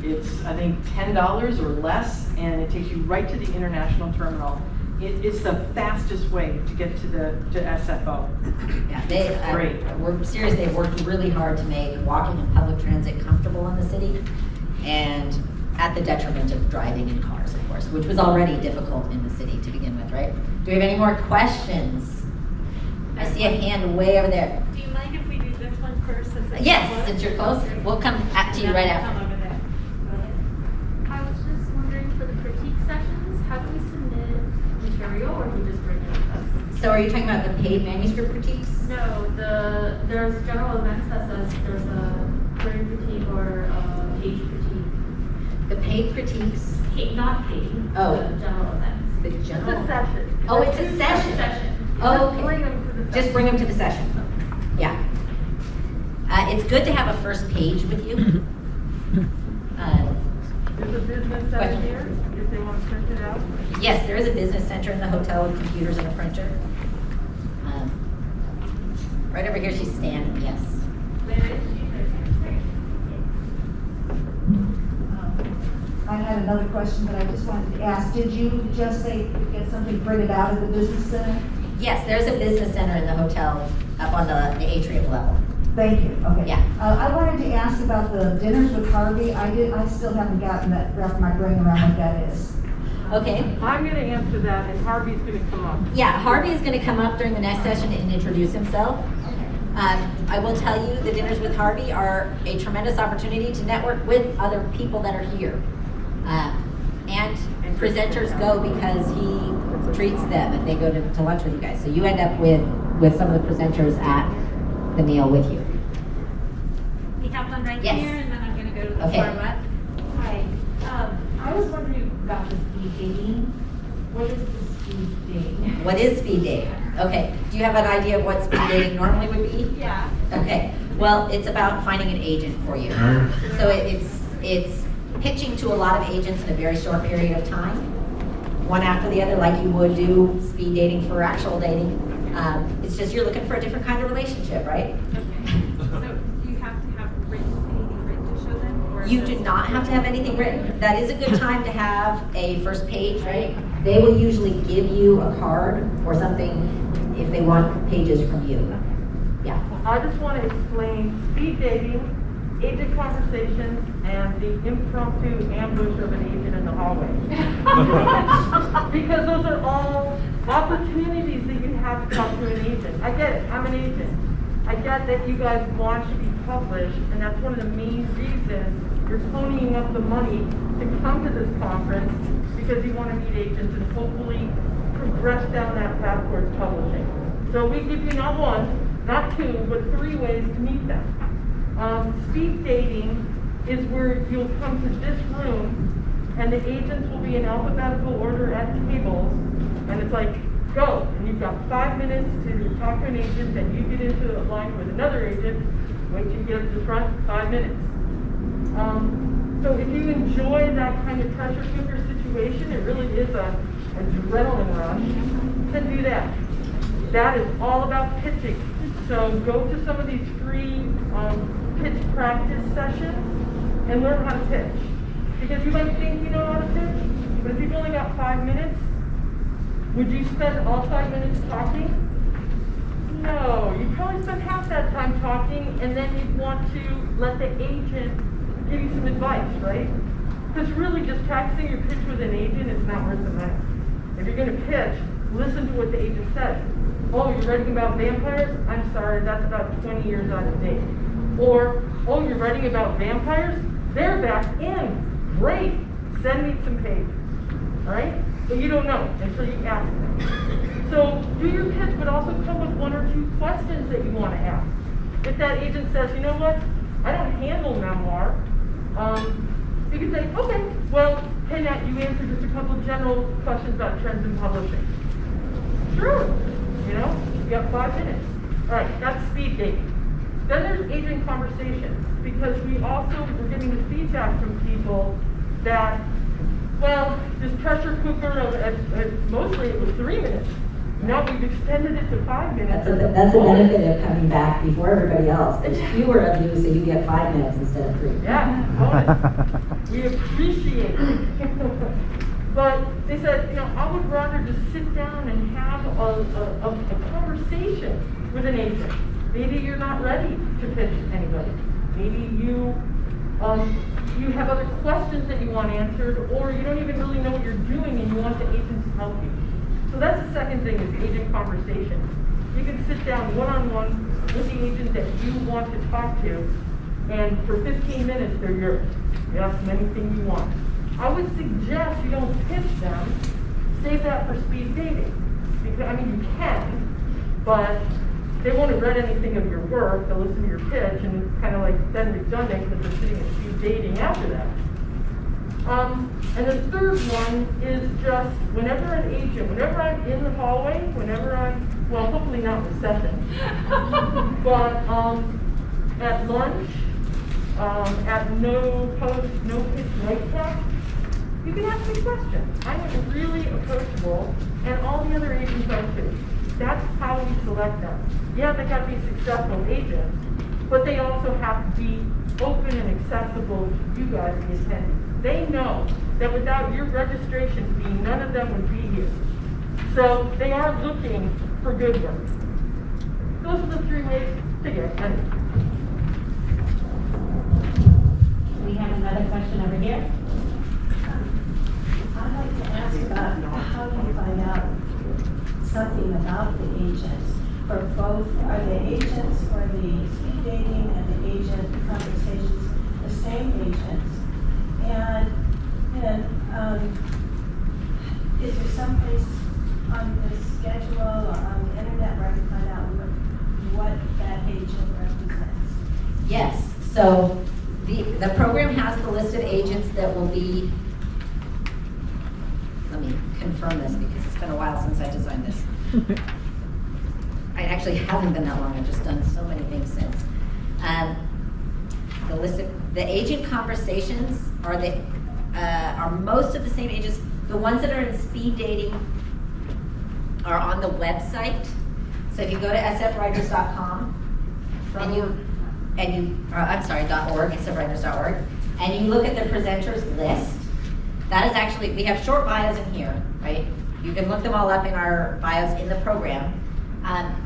It's, I think, $10 or less, and it takes you right to the international terminal. It's the fastest way to get to SFO. Yeah, they, Great. we're serious, they've worked really hard to make walking and public transit comfortable in the city, and at the detriment of driving in cars, of course, which was already difficult in the city to begin with, right? Do we have any more questions? I see a hand way over there. Do you mind if we do this one first? Yes, since you're close, we'll come to you right after. Come over there. I was just wondering, for the critique sessions, how do we submit material, or do we just bring it with us? So are you talking about the paid manuscript critiques? No, there's general events that says there's a written critique or a page critique. The paid critiques, Not paid, Oh. the general events. the It's a general. session. Oh, it's a session. Session. Oh, Just bring okay. them to the Just session. bring them to the session. Yeah. It's good to have a first page with you. There's a business Question. center here, if they want to print it out. Yes, there is a business center in the hotel with computers and a printer. Right over here, she's standing, yes. I had another question, but I just wanted to ask, did you just say get something printed out of the business center? Yes, there's a business center in the hotel up on the atrium level. Thank you, okay. Yeah. I wanted to ask about the dinners with Harvey. I still haven't gotten that, wrapped my brain around what that is. Okay. I'm gonna answer that, and Harvey's gonna come up. Yeah, Harvey is going to come up during the next session and introduce himself. I will tell you, the dinners with Harvey are a tremendous opportunity to network with other people that are here. And presenters go because he treats them if they go to lunch with you guys. So you end up with some of the presenters at the meal with you. We have one right Yes. here, and then I'm gonna go to the Okay. far left. Hi, I was wondering about the speed dating. What is the speed dating? What is speed dating? Okay, do you have an idea of what speed dating normally would be? Yeah. Okay, well, it's about finding an agent for you. So it's pitching to a lot of agents in a very short period of time, one after the other, like you would do speed dating for actual dating. It's just you're looking for a different kind of relationship, right? Okay. So do you have to have anything written to show them? Or You is do this- not have to have anything written. That is a good time to have a first page, right? They will usually give you a card or something if they want pages from you. Yeah. I just want to explain speed dating, agent conversations, and the impromptu ambush of an agent in the hallway. Because those are all opportunities that you have to talk to an agent. I get it, I'm an agent. I get that you guys want to be published, and that's one of the main reasons you're ponying up the money to come to this conference, because you want to meet agents and hopefully progress down that path towards publishing. So we give you not one, not two, but 3 ways to meet them. Speed dating is where you'll come to this room, and the agents will be in alphabetical order at tables, and it's like, go, and you've got 5 minutes to talk to an agent, then you get into a line with another agent, wait till you get up to the front, 5 minutes. So if you enjoy that kind of pressure cooker situation, it really is a adrenaline rush, then do that. That is all about pitching. So go to some of these free pitch practice sessions and learn how to pitch. Because you might think you know how to pitch, but if you've only got 5 minutes, would you spend all 5 minutes talking? No, you'd probably spend half that time talking, and then you'd want to let the agent give you some advice, right? Because really just practicing your pitch with an agent is not worth the money. If you're going to pitch, listen to what the agent says. Oh, you're writing about vampires? I'm sorry, that's about 20 years out of date. Or, oh, you're writing about vampires? They're back in. Great. Send me some pages. All right? But you don't know until you ask them. So do your pitch, but also come with 1 or 2 questions that you want to ask. If that agent says, you know what, I don't handle memoir, you can say, okay, well, hey Nat, you answered just a couple general questions about trends in publishing. Sure, you know, you got 5 minutes. All right, that's speed dating. Then there's agent conversations, because we're getting the feedback from people that, well, this pressure cooker mostly it was 3 minutes. Now we've extended it to 5 minutes. That's a benefit of coming back before everybody else. There's fewer of you, so you get 5 minutes instead of 3. Yeah, bonus. We appreciate it. But they said, you know, I would rather just sit down and have a conversation with an agent. Maybe you're not ready to pitch anybody. Maybe you have other questions that you want answered, or you don't even really know what you're doing and you want the agent to help you. So that's the second thing, is agent conversation. You can sit down one-on-one with the agent that you want to talk to, and for 15 minutes they're yours. You ask them anything you want. I would suggest you don't pitch them. Save that for speed dating. Because, I mean, you can, but they won't have read anything of your work. They'll listen to your pitch, and it's kind of like then redundant because they're sitting at speed dating after that. And the third one is just whenever an agent, whenever I'm in the hallway, whenever I'm, well, hopefully not in session, but at lunch, at no post, no pitch night talk, you can ask me questions. I am really approachable, and all the other agents are too. That's how we select them. Yeah, they got to be successful agents, but they also have to be open and accessible to you guys, the attendees. They know that without your registration fee, none of them would be here. So they are looking for good work. Those are the 3 ways to get it. We have another question over here. I'd like to ask about how do you find out something about the agents? For both, are the agents for the speed dating and the agent conversations the same agents? And is there some place on the schedule or on the internet where I can find out what that agent represents? Yes, so the program has the list of agents that will be, let me confirm this because it's been a while since I designed this. I actually haven't been that long, I've just done so many things since. The list of, the agent conversations are most of the same agents. The ones that are in speed dating are on the website. So if you go to sfwriters.com .org, sfwriters.org, and you look at the presenters list, that is actually, we have short bios in here, right? You can look them all up in our bios in the program,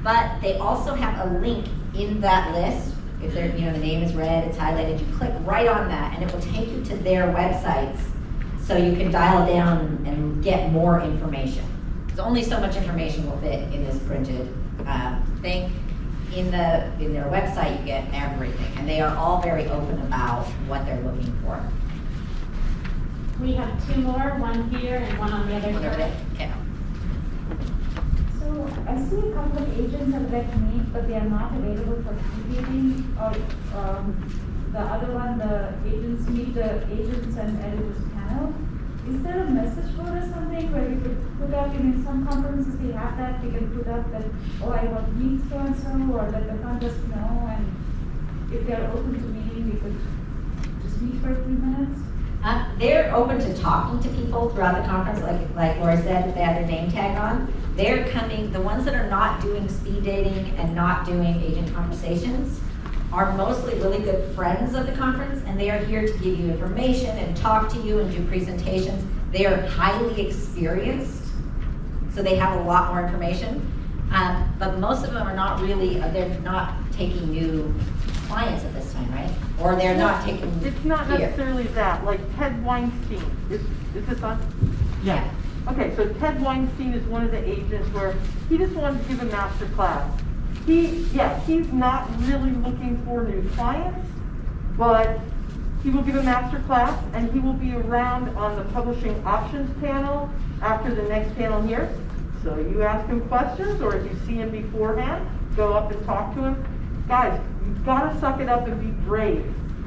but they also have a link in that list. If they're, the name is red, it's highlighted, you click right on that and it will take you to their websites so you can dial down and get more information. There's only so much information will fit in this printed thing. In their website you get everything, and they are all very open about what they're looking for. We have 2 more, one here and one on the other side. Okay. So I see a couple of agents have let me, but they are not available for meeting, or the other one, the agents meet the agents and editors panel. Is there a message board or something where you could put up, in some conferences they have that, they can put up that, oh, I want to meet so and so, or let the contest know, and if they're open to meeting, we could just meet for 3 minutes? They're open to talking to people throughout the conference, like Laura said, if they have their name tag on. They're coming, the ones that are not doing speed dating and not doing agent conversations are mostly really good friends of the conference, and they are here to give you information and talk to you and do presentations. They are highly experienced, so they have a lot more information. But most of them are not really, they're not taking new clients at this time, right? Or they're not taking. It's not here. necessarily that, like Ted Weinstein, is this on? Yeah. Okay, so Ted Weinstein is one of the agents where he just wanted to give a master class. he's not really looking for new clients, but he will give a master class and he will be around on the publishing options panel after the next panel here. So you ask him questions, or if you see him beforehand, go up and talk to him. Guys, you've got to suck it up and be brave.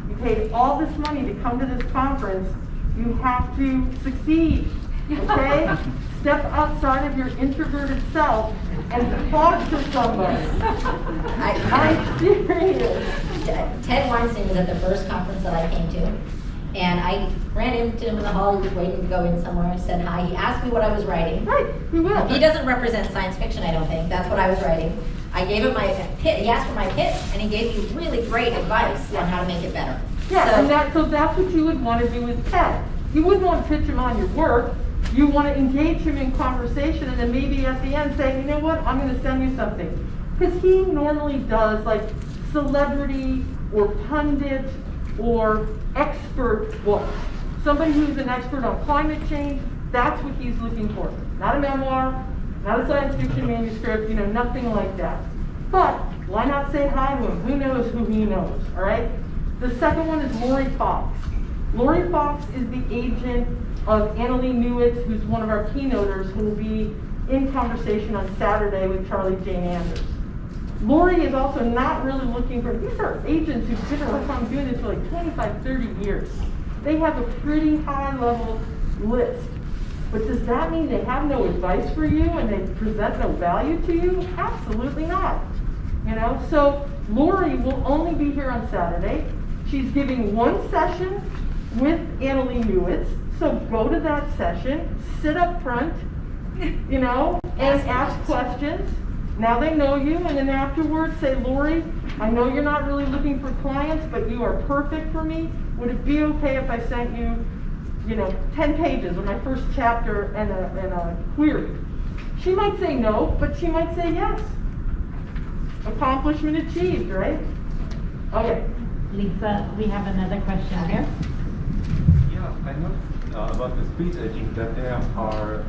You paid all this money to come to this conference. You have to succeed, okay? Step outside of your introverted self and talk to somebody. I'm serious. Ted Weinstein was at the first conference that I came to, and I ran into him in the hall. He was waiting to go in somewhere. I said hi. He asked me what I was writing. Right, he will. He doesn't represent science fiction, I don't think. That's what I was writing. I gave him my pitch. He asked for my pitch, and he gave me really great advice on how to make it better. Yeah, so that's what you would want to do with Ted. You wouldn't want to pitch him on your work. You want to engage him in conversation, and then maybe at the end say, you know what, I'm going to send you something. Because he normally does like celebrity or pundit or expert books. Somebody who's an expert on climate change, that's what he's looking for. Not a memoir, not a science fiction manuscript, nothing like that. But why not say hi to him? Who knows who he knows, all right? The second one is Lori Fox. Lori Fox is the agent of Annalee Newitz, who's one of our keynoters, who will be in conversation on Saturday with Charlie Jane Anders. Lori is also not really looking for, these are agents who've been around doing this for like 25, 30 years. They have a pretty high level list. But does that mean they have no advice for you and they present no value to you? Absolutely not. So Lori will only be here on Saturday. She's giving one session with Annalee Newitz. So go to that session, sit up front, and ask questions. Now they know you, and then afterwards say, Lori, I know you're not really looking for clients, but you are perfect for me. Would it be okay if I sent you, 10 pages of my first chapter and a query? She might say no, but she might say yes. Accomplishment achieved, right? Okay. Lisa, we have another question here. Yeah, I noticed about the speed aging that there are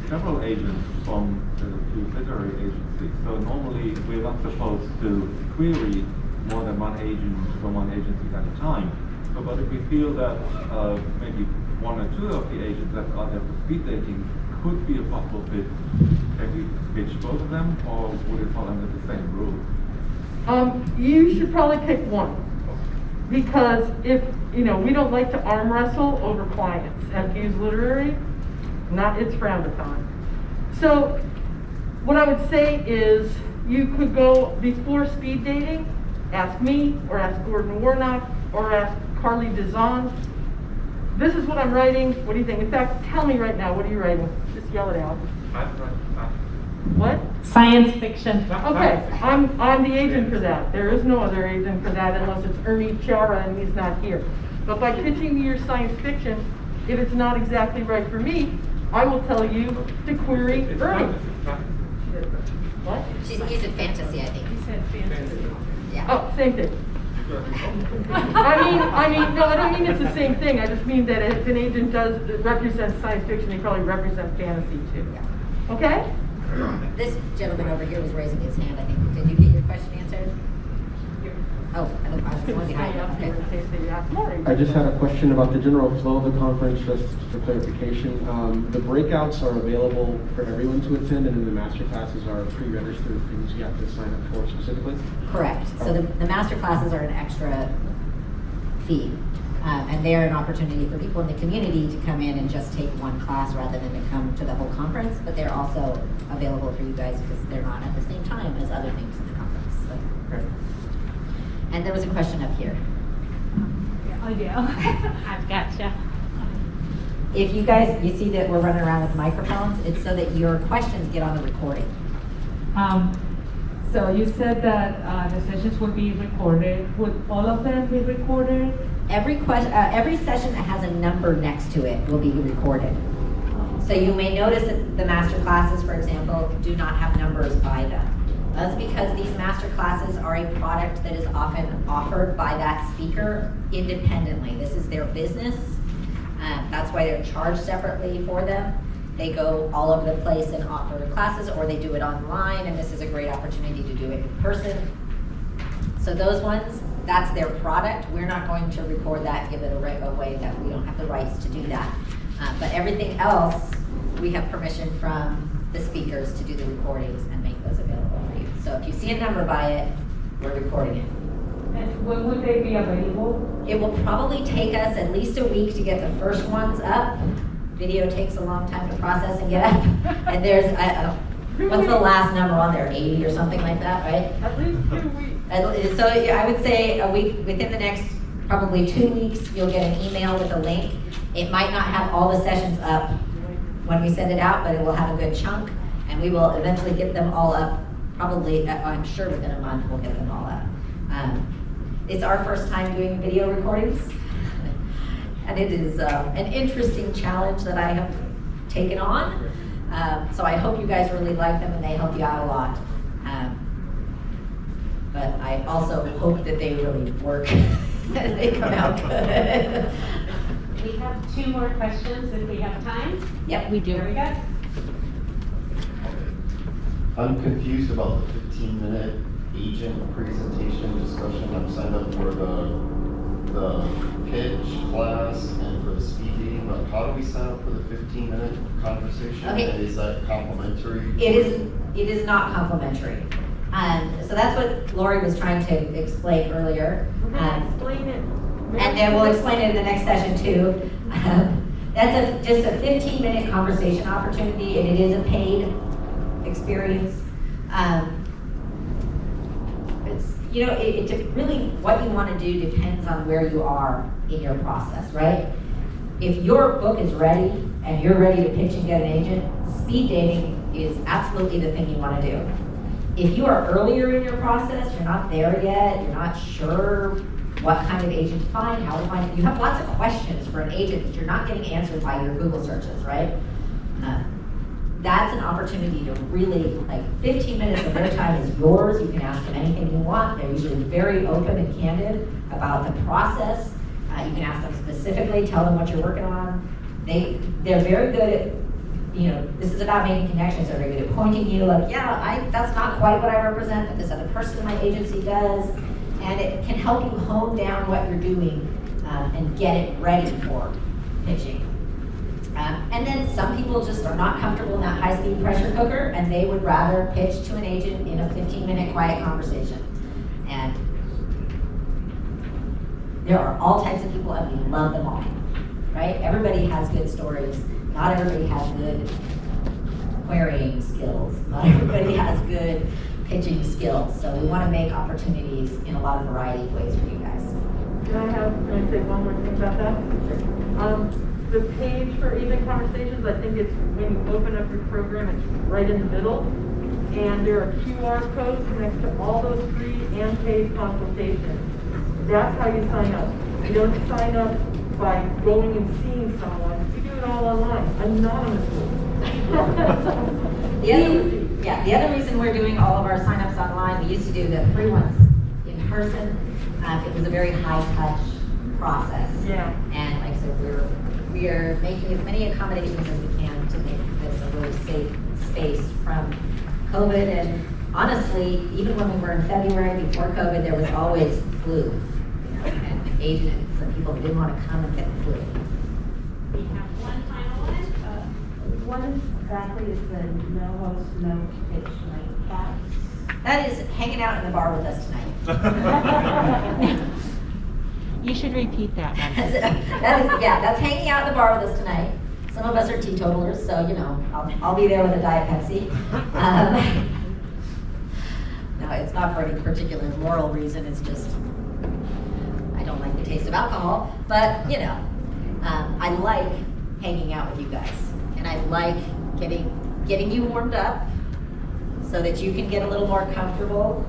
several agents from the two literary agencies. So normally we're not supposed to query more than one agent from one agency at a time. So, but if we feel that maybe one or two of the agents that are there for speed dating could be a possible fit, can we pitch both of them, or would it fall under the same rule? You should probably pick one, because if we don't like to arm wrestle over clients at Hughes Literary, it's frowned upon. So what I would say is you could go before speed dating, ask me, or ask Gordon Warnock, or ask Carly Dizon. This is what I'm writing. What do you think? In fact, tell me right now, what are you writing? Just yell it out. What? Science fiction. Okay, I'm the agent for that. There is no other agent for that unless it's Ernie Chara and he's not here. But by pitching me your science fiction, if it's not exactly right for me, I will tell you to query Ernie. What? He's in fantasy, I think. He said fantasy. Yeah. Oh, same thing. I mean, no, I don't mean it's the same thing. I just mean that if an agent does represent science fiction, they probably represent fantasy too. Yeah. Okay? This gentleman over here was raising his hand, I think. Did you get your question answered? Oh, I was the one behind you. Okay. I just had a question about the general flow of the conference, just for clarification. The breakouts are available for everyone to attend, and then the master classes are pre-registered things you have to sign up for specifically? Correct. So the master classes are an extra fee. And they're an opportunity for people in the community to come in and just take one class rather than to come to the whole conference, but they're also available for you guys because they're not at the same time as other things in the conference. So. And there was a question up here. Oh, yeah. I've gotcha. If you guys, you see that we're running around with microphones, it's so that your questions get on the recording. So you said that the sessions will be recorded. Would all of them be recorded? Every session that has a number next to it will be recorded. So you may notice that the master classes, for example, do not have numbers by them. That's because these master classes are a product that is often offered by that speaker independently. This is their business. That's why they're charged separately for them. they go all over the place and offer classes, or they do it online, and this is a great opportunity to do it in person. So those ones, that's their product. We're not going to record that, give it away, that we don't have the rights to do that. But everything else, we have permission from the speakers to do the recordings and make those available for you. So if you see a number by it, we're recording it. And when would they be available? It will probably take us at least a week to get the first ones up. Video takes a long time to process and get up. And there's, what's the last number on there, 80 or something like that, right? At least 2 weeks. So I would say a week, within the next probably 2 weeks, you'll get an email with a link. It might not have all the sessions up when we send it out, but it will have a good chunk, and we will eventually get them all up, probably, I'm sure within a month, we'll get them all up. It's our first time doing video recordings, and it is an interesting challenge that I have taken on. So I hope you guys really like them and they help you out a lot. But I also hope that they really work and they come out good. We have 2 more questions if we have time. Yep, we do. Here we go. I'm confused about the 15-minute agent presentation discussion. I'm signed up for the pitch class and for the speed dating, but how do we sign up for the 15-minute conversation? Okay. And is that complimentary? It is not complimentary. So that's what Lori was trying to explain earlier. Explain it. And then we'll explain it in the next session too. That's just a 15-minute conversation opportunity, and it is a paid experience. It's really what you want to do depends on where you are in your process, right? If your book is ready and you're ready to pitch and get an agent, speed dating is absolutely the thing you want to do. If you are earlier in your process, you're not there yet, you're not sure what kind of agent to find, how to find it, you have lots of questions for an agent that you're not getting answered by your Google searches, right? That's an opportunity to really, 15 minutes of their time is yours. You can ask them anything you want. They're usually very open and candid about the process. You can ask them specifically, tell them what you're working on. They're very good at, this is about making connections. They're very good at pointing you that's not quite what I represent, but this other person in my agency does. And it can help you hone down what you're doing and get it ready for pitching. And then some people just are not comfortable in that high-speed pressure cooker, and they would rather pitch to an agent in a 15-minute quiet conversation. And there are all types of people, and we love them all, right? Everybody has good stories. Not everybody has good querying skills. Not everybody has good pitching skills. So we want to make opportunities in a lot of variety of ways for you guys. Can I say one more thing about that? The page for Even Conversations, I think it's when you open up your program, it's right in the middle. And there are QR codes next to all those free and paid consultations. That's how you sign up. You don't sign up by going and seeing someone. You do it all online, anonymously. The other reason we're doing all of our signups online, we used to do the free ones in person. It was a very high-touch process. Yeah. And like I said, we are making as many accommodations as we can to make this a really safe space from COVID. And honestly, even when we were in February before COVID, there was always flu, and agents and people didn't want to come and get the flu. We have one final one. What exactly is the no host, no pitch night class? That is hanging out in the bar with us tonight. You should repeat that one. That's hanging out in the bar with us tonight. Some of us are teetotalers, so I'll be there with a Diet Pepsi. No, it's not for any particular moral reason. It's just I don't like the taste of alcohol. But I like hanging out with you guys, and I like getting you warmed up so that you can get a little more comfortable.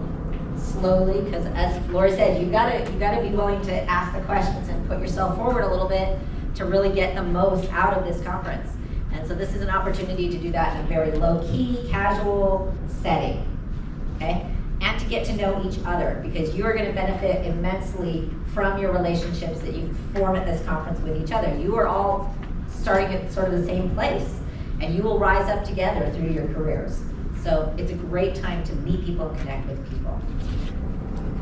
Slowly, because as Lori said, you gotta be willing to ask the questions and put yourself forward a little bit to really get the most out of this conference. And so this is an opportunity to do that in a very low-key, casual setting, okay? And to get to know each other, because you are going to benefit immensely from your relationships that you form at this conference with each other. You are all starting at sort of the same place, and you will rise up together through your careers. So it's a great time to meet people and connect with people.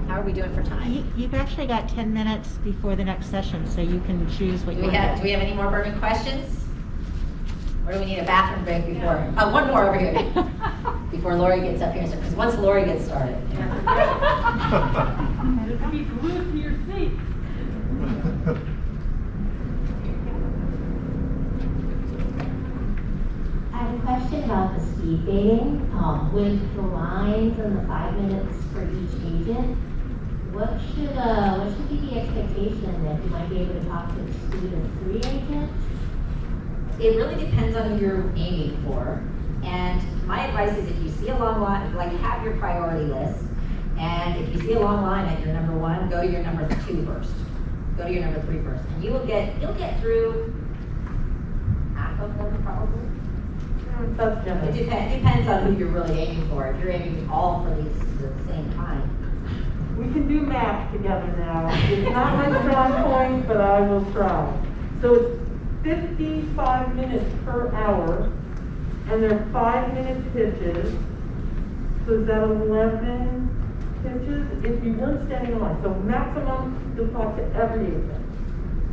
How are we doing for time? You've actually got 10 minutes before the next session, so you can choose what Do you we want have, to do we have any more burning questions? Or do we need a bathroom break before? Oh, one more over here. Before Lori gets up here, because once Lori gets started. Just be glued to your seat. I have a question about the speed dating. With the lines and the 5 minutes for each agent, what should be the expectation that you might be able to talk to the speed of 3 agents? It really depends on who you're aiming for. And my advice is if you see a long line, like have your priority list. And if you see a long line at your number 1, go to your number 2 first. Go to your number 3 first. And you'll get through half of them probably. That's generous. It depends on who you're really aiming for. If you're aiming all for these at the same time. We can do math together now. It's not my strong point, but I will try. So it's 55 minutes per hour, and they're 5-minute pitches. So is that 11 pitches? If you weren't standing in line, so maximum, you'll talk to every agent.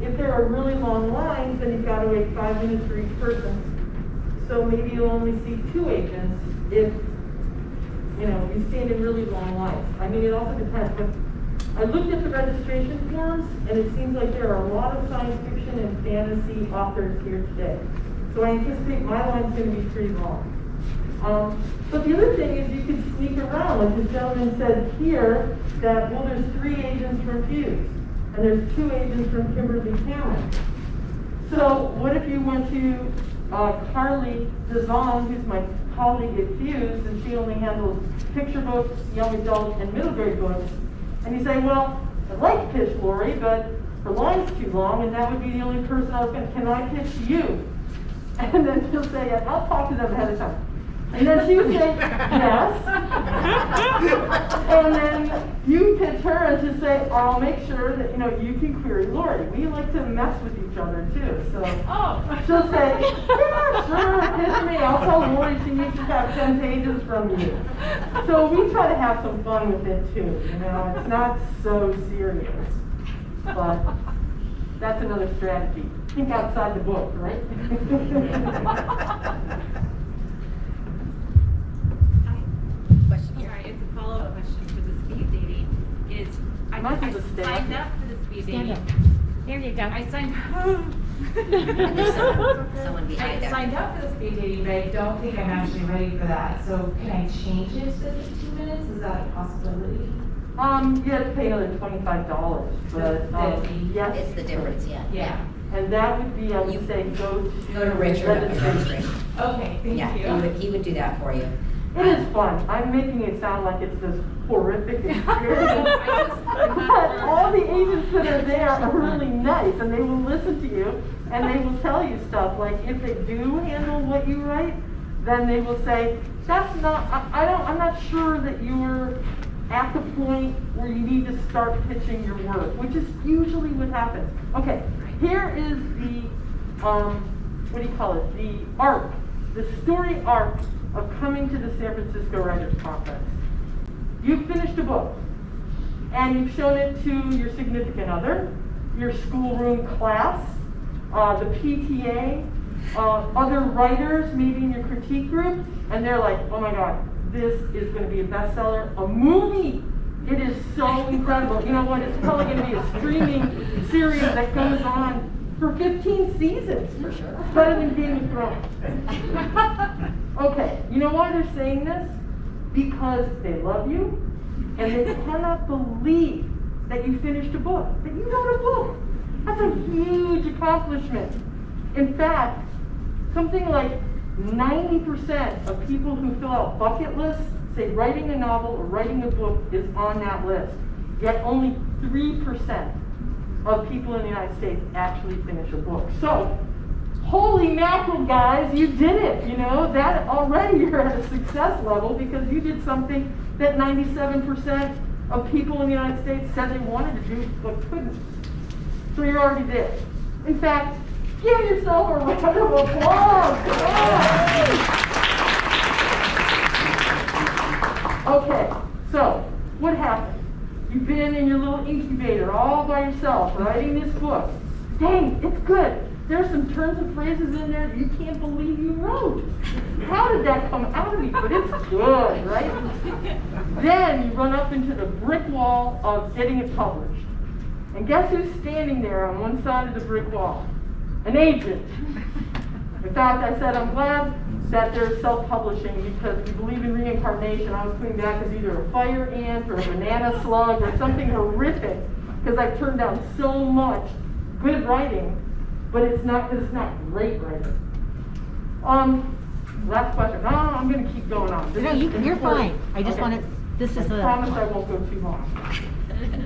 If there are really long lines, then you've got to wait 5 minutes for each person. So maybe you'll only see 2 agents if, you stand in really long lines. I mean, it also depends, but I looked at the registration forms, and it seems like there are a lot of science fiction and fantasy authors here today. So I anticipate my line's going to be pretty long. But the other thing is you can sneak around, like the gentleman said here, that, well, there's 3 agents from Fuse, and there's 2 agents from Kimberly Cameron. So what if you went to Carly DeZong, who's my colleague at Fuse, and she only handles picture books, young adult, and middle grade books. And you say, well, I'd like to pitch Lori, but her line's too long, and that would be the only person I was going to, can I pitch you? And then she'll say, I'll talk to them ahead of time. And then she would say, yes. And then you pitch her and just say, I'll make sure that, you can query Lori. We like to mess with each other too. So she'll say, yeah, sure, pitch me. I'll tell Lori she needs to have 10 pages from you. So we try to have some fun with it too. It's not so serious. But that's another strategy. Think outside the book, right? Sorry, it's a follow-up question for the speed dating. I signed up for the speed dating. There you go. I signed Someone behind there. I signed up for the speed dating, but I don't think I'm actually ready for that. So can I change it to 15 minutes? Is that a possibility? You have to pay another $25, but, yes. It's the difference, yeah. Yeah. And that would be, I would say, go to Richard at the registration. Okay, thank Yeah, you. he would do that for you. It is fun. I'm making it sound like it's this horrific experience. But all the agents that are there are really nice, and they will listen to you, and they will tell you stuff. Like if they do handle what you write, then they will say, that's not, I'm not sure that you're at the point where you need to start pitching your work, which is usually what happens. Okay, here is the, what do you call it? The arc, the story arc of coming to the San Francisco Writers Conference. You've finished a book, and you've shown it to your significant other, your schoolroom class, the PTA, other writers, maybe in your critique group, and they're like, oh my God, this is going to be a bestseller. A movie, it is so incredible. You know what, it's probably going to be a streaming series that goes on for 15 seasons. For sure. It's better than Game of Thrones. Okay, you know why they're saying this? Because they love you, and they cannot believe that you finished a book, that you wrote a book. That's a huge accomplishment. In fact, something like 90% of people who fill out bucket lists say writing a novel or writing a book is on that list. Yet only 3% of people in the United States actually finish a book. So, holy mackerel, guys, you did it. That already you're at a success level because you did something that 97% of people in the United States said they wanted to do but couldn't. So you're already there. In fact, Give yourself a round of applause. Okay, so what happened? You've been in your little incubator all by yourself writing this book. Dang, it's good. There's some turns and phrases in there you can't believe you wrote. How did that come out of me? But it's good, right? Then you run up into the brick wall of getting it published. And guess who's standing there on one side of the brick wall? An agent. In fact, I said I'm glad that they're self-publishing because if you believe in reincarnation, I was coming back as either a fire ant or a banana slug or something horrific because I've turned down so much good writing, but it's not great writing. Last question. No, I'm going to keep going on. No, you're fine. I just want to, this is the. I promise I won't go too long.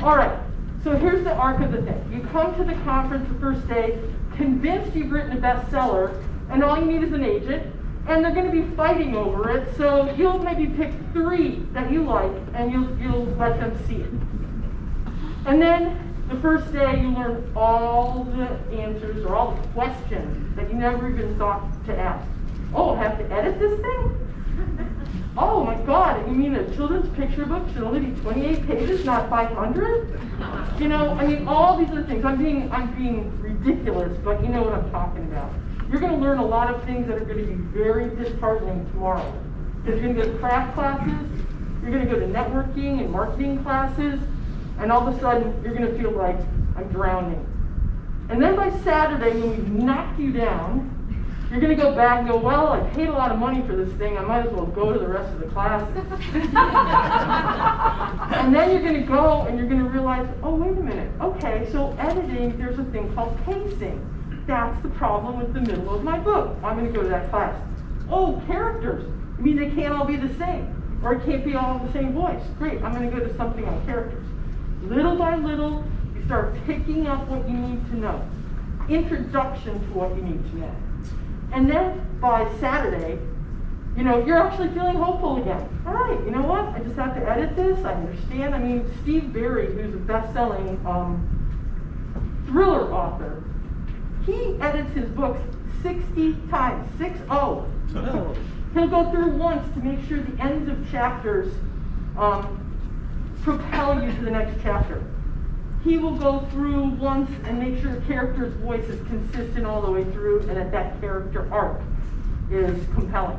All right. So here's the arc of the thing. You come to the conference the first day, convinced you've written a bestseller, and all you need is an agent, and they're going to be fighting over it, so you'll maybe pick 3 that you like, and you'll let them see it. And then the first day you learn all the answers or all the questions that you never even thought to ask. Oh, I have to edit this thing? Oh my God, you mean a children's picture book should only be 28 pages, not 500? You know, I mean, all these are things. I'm being ridiculous, but you know what I'm talking about. You're going to learn a lot of things that are going to be very disheartening tomorrow. Because you're going to go to craft classes, you're going to go to networking and marketing classes, and all of a sudden you're going to feel like I'm drowning. And then by Saturday, when we've knocked you down, you're going to go back and go, well, I paid a lot of money for this thing, I might as well go to the rest of the classes. And then you're going to go and you're going to realize, oh, wait a minute, okay, so editing, there's a thing called pacing. That's the problem with the middle of my book. I'm going to go to that class. Oh, characters. I mean, they can't all be the same, or it can't be all the same voice. Great, I'm going to go to something on characters. Little by little, you start picking up what you need to know. Introduction to what you need to know. And then by Saturday, you know, you're actually feeling hopeful again. All right, you know what? I just have to edit this. I understand. I mean, Steve Berry, who's a best-selling thriller author, he edits his books 60 times, 60. He'll go through once to make sure the ends of chapters propel you to the next chapter. He will go through once and make sure the character's voice is consistent all the way through and that character arc is compelling.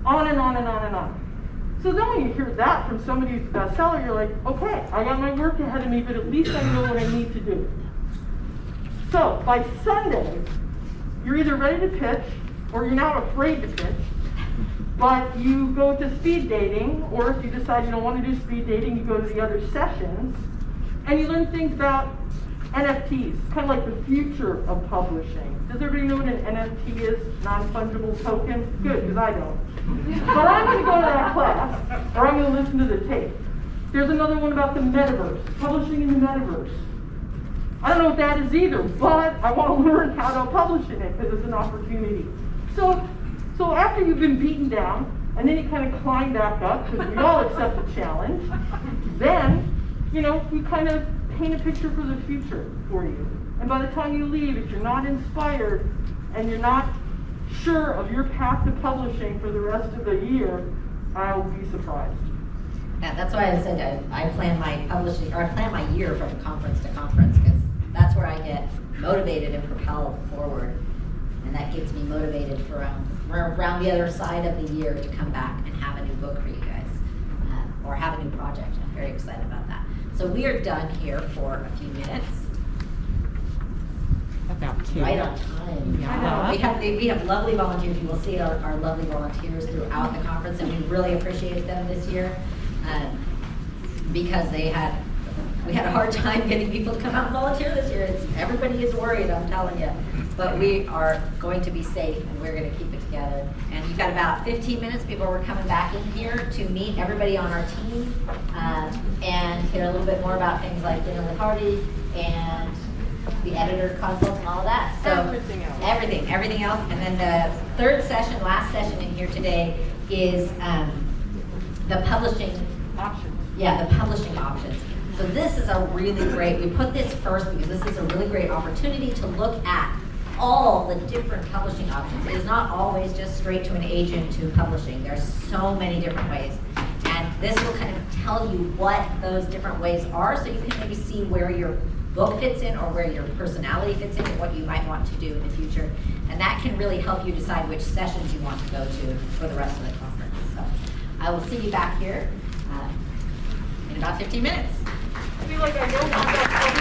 On and on and on and on. So then when you hear that from somebody who's a bestseller, you're like, okay, I got my work ahead of me, but at least I know what I need to do. So by Sunday, you're either ready to pitch or you're now afraid to pitch, but you go to speed dating, or if you decide you don't want to do speed dating, you go to the other sessions, and you learn things about NFTs, kind of like the future of publishing. Does everybody know what an NFT is? Non-fungible token? Good, because I don't. But I'm going to go to that class, or I'm going to listen to the tape. There's another one about the metaverse, publishing in the metaverse. I don't know what that is either, but I want to learn how to publish in it because it's an opportunity. So after you've been beaten down, and then you kind of climb back up, because we all accept a challenge, then, you know, you kind of paint a picture for the future for you. And by the time you leave, if you're not inspired and you're not sure of your path to publishing for the rest of the year, I'll be surprised. Yeah, that's why I said I plan my publishing, or I plan my year from conference to conference, because that's where I get motivated and propelled forward. And that gets me motivated for around the other side of the year to come back and have a new book for you guys, or have a new project. I'm very excited about that. So we are done here for a few minutes. About 2. Right on time. Yeah. We have lovely volunteers. You will see our lovely volunteers throughout the conference, and we really appreciate them this year because we had a hard time getting people to come out and volunteer this year. Everybody is worried, I'm telling you. But we are going to be safe, and we're going to keep it together. And you've got about 15 minutes before we're coming back in here to meet everybody on our team and hear a little bit more about things like dinner with Hardy and the editor consult and all of that. So everything else. Everything else. And then the third session, last session in here today is the publishing Options. Yeah, the publishing options. So this is a really great, we put this first because this is a really great opportunity to look at all the different publishing options. It is not always just straight to an agent to publishing. There's so many different ways. And this will kind of tell you what those different ways are, so you can maybe see where your book fits in or where your personality fits in and what you might want to do in the future. And that can really help you decide which sessions you want to go to for the rest of the conference. So I will see you back here in about 15 minutes. I feel like I don't want that.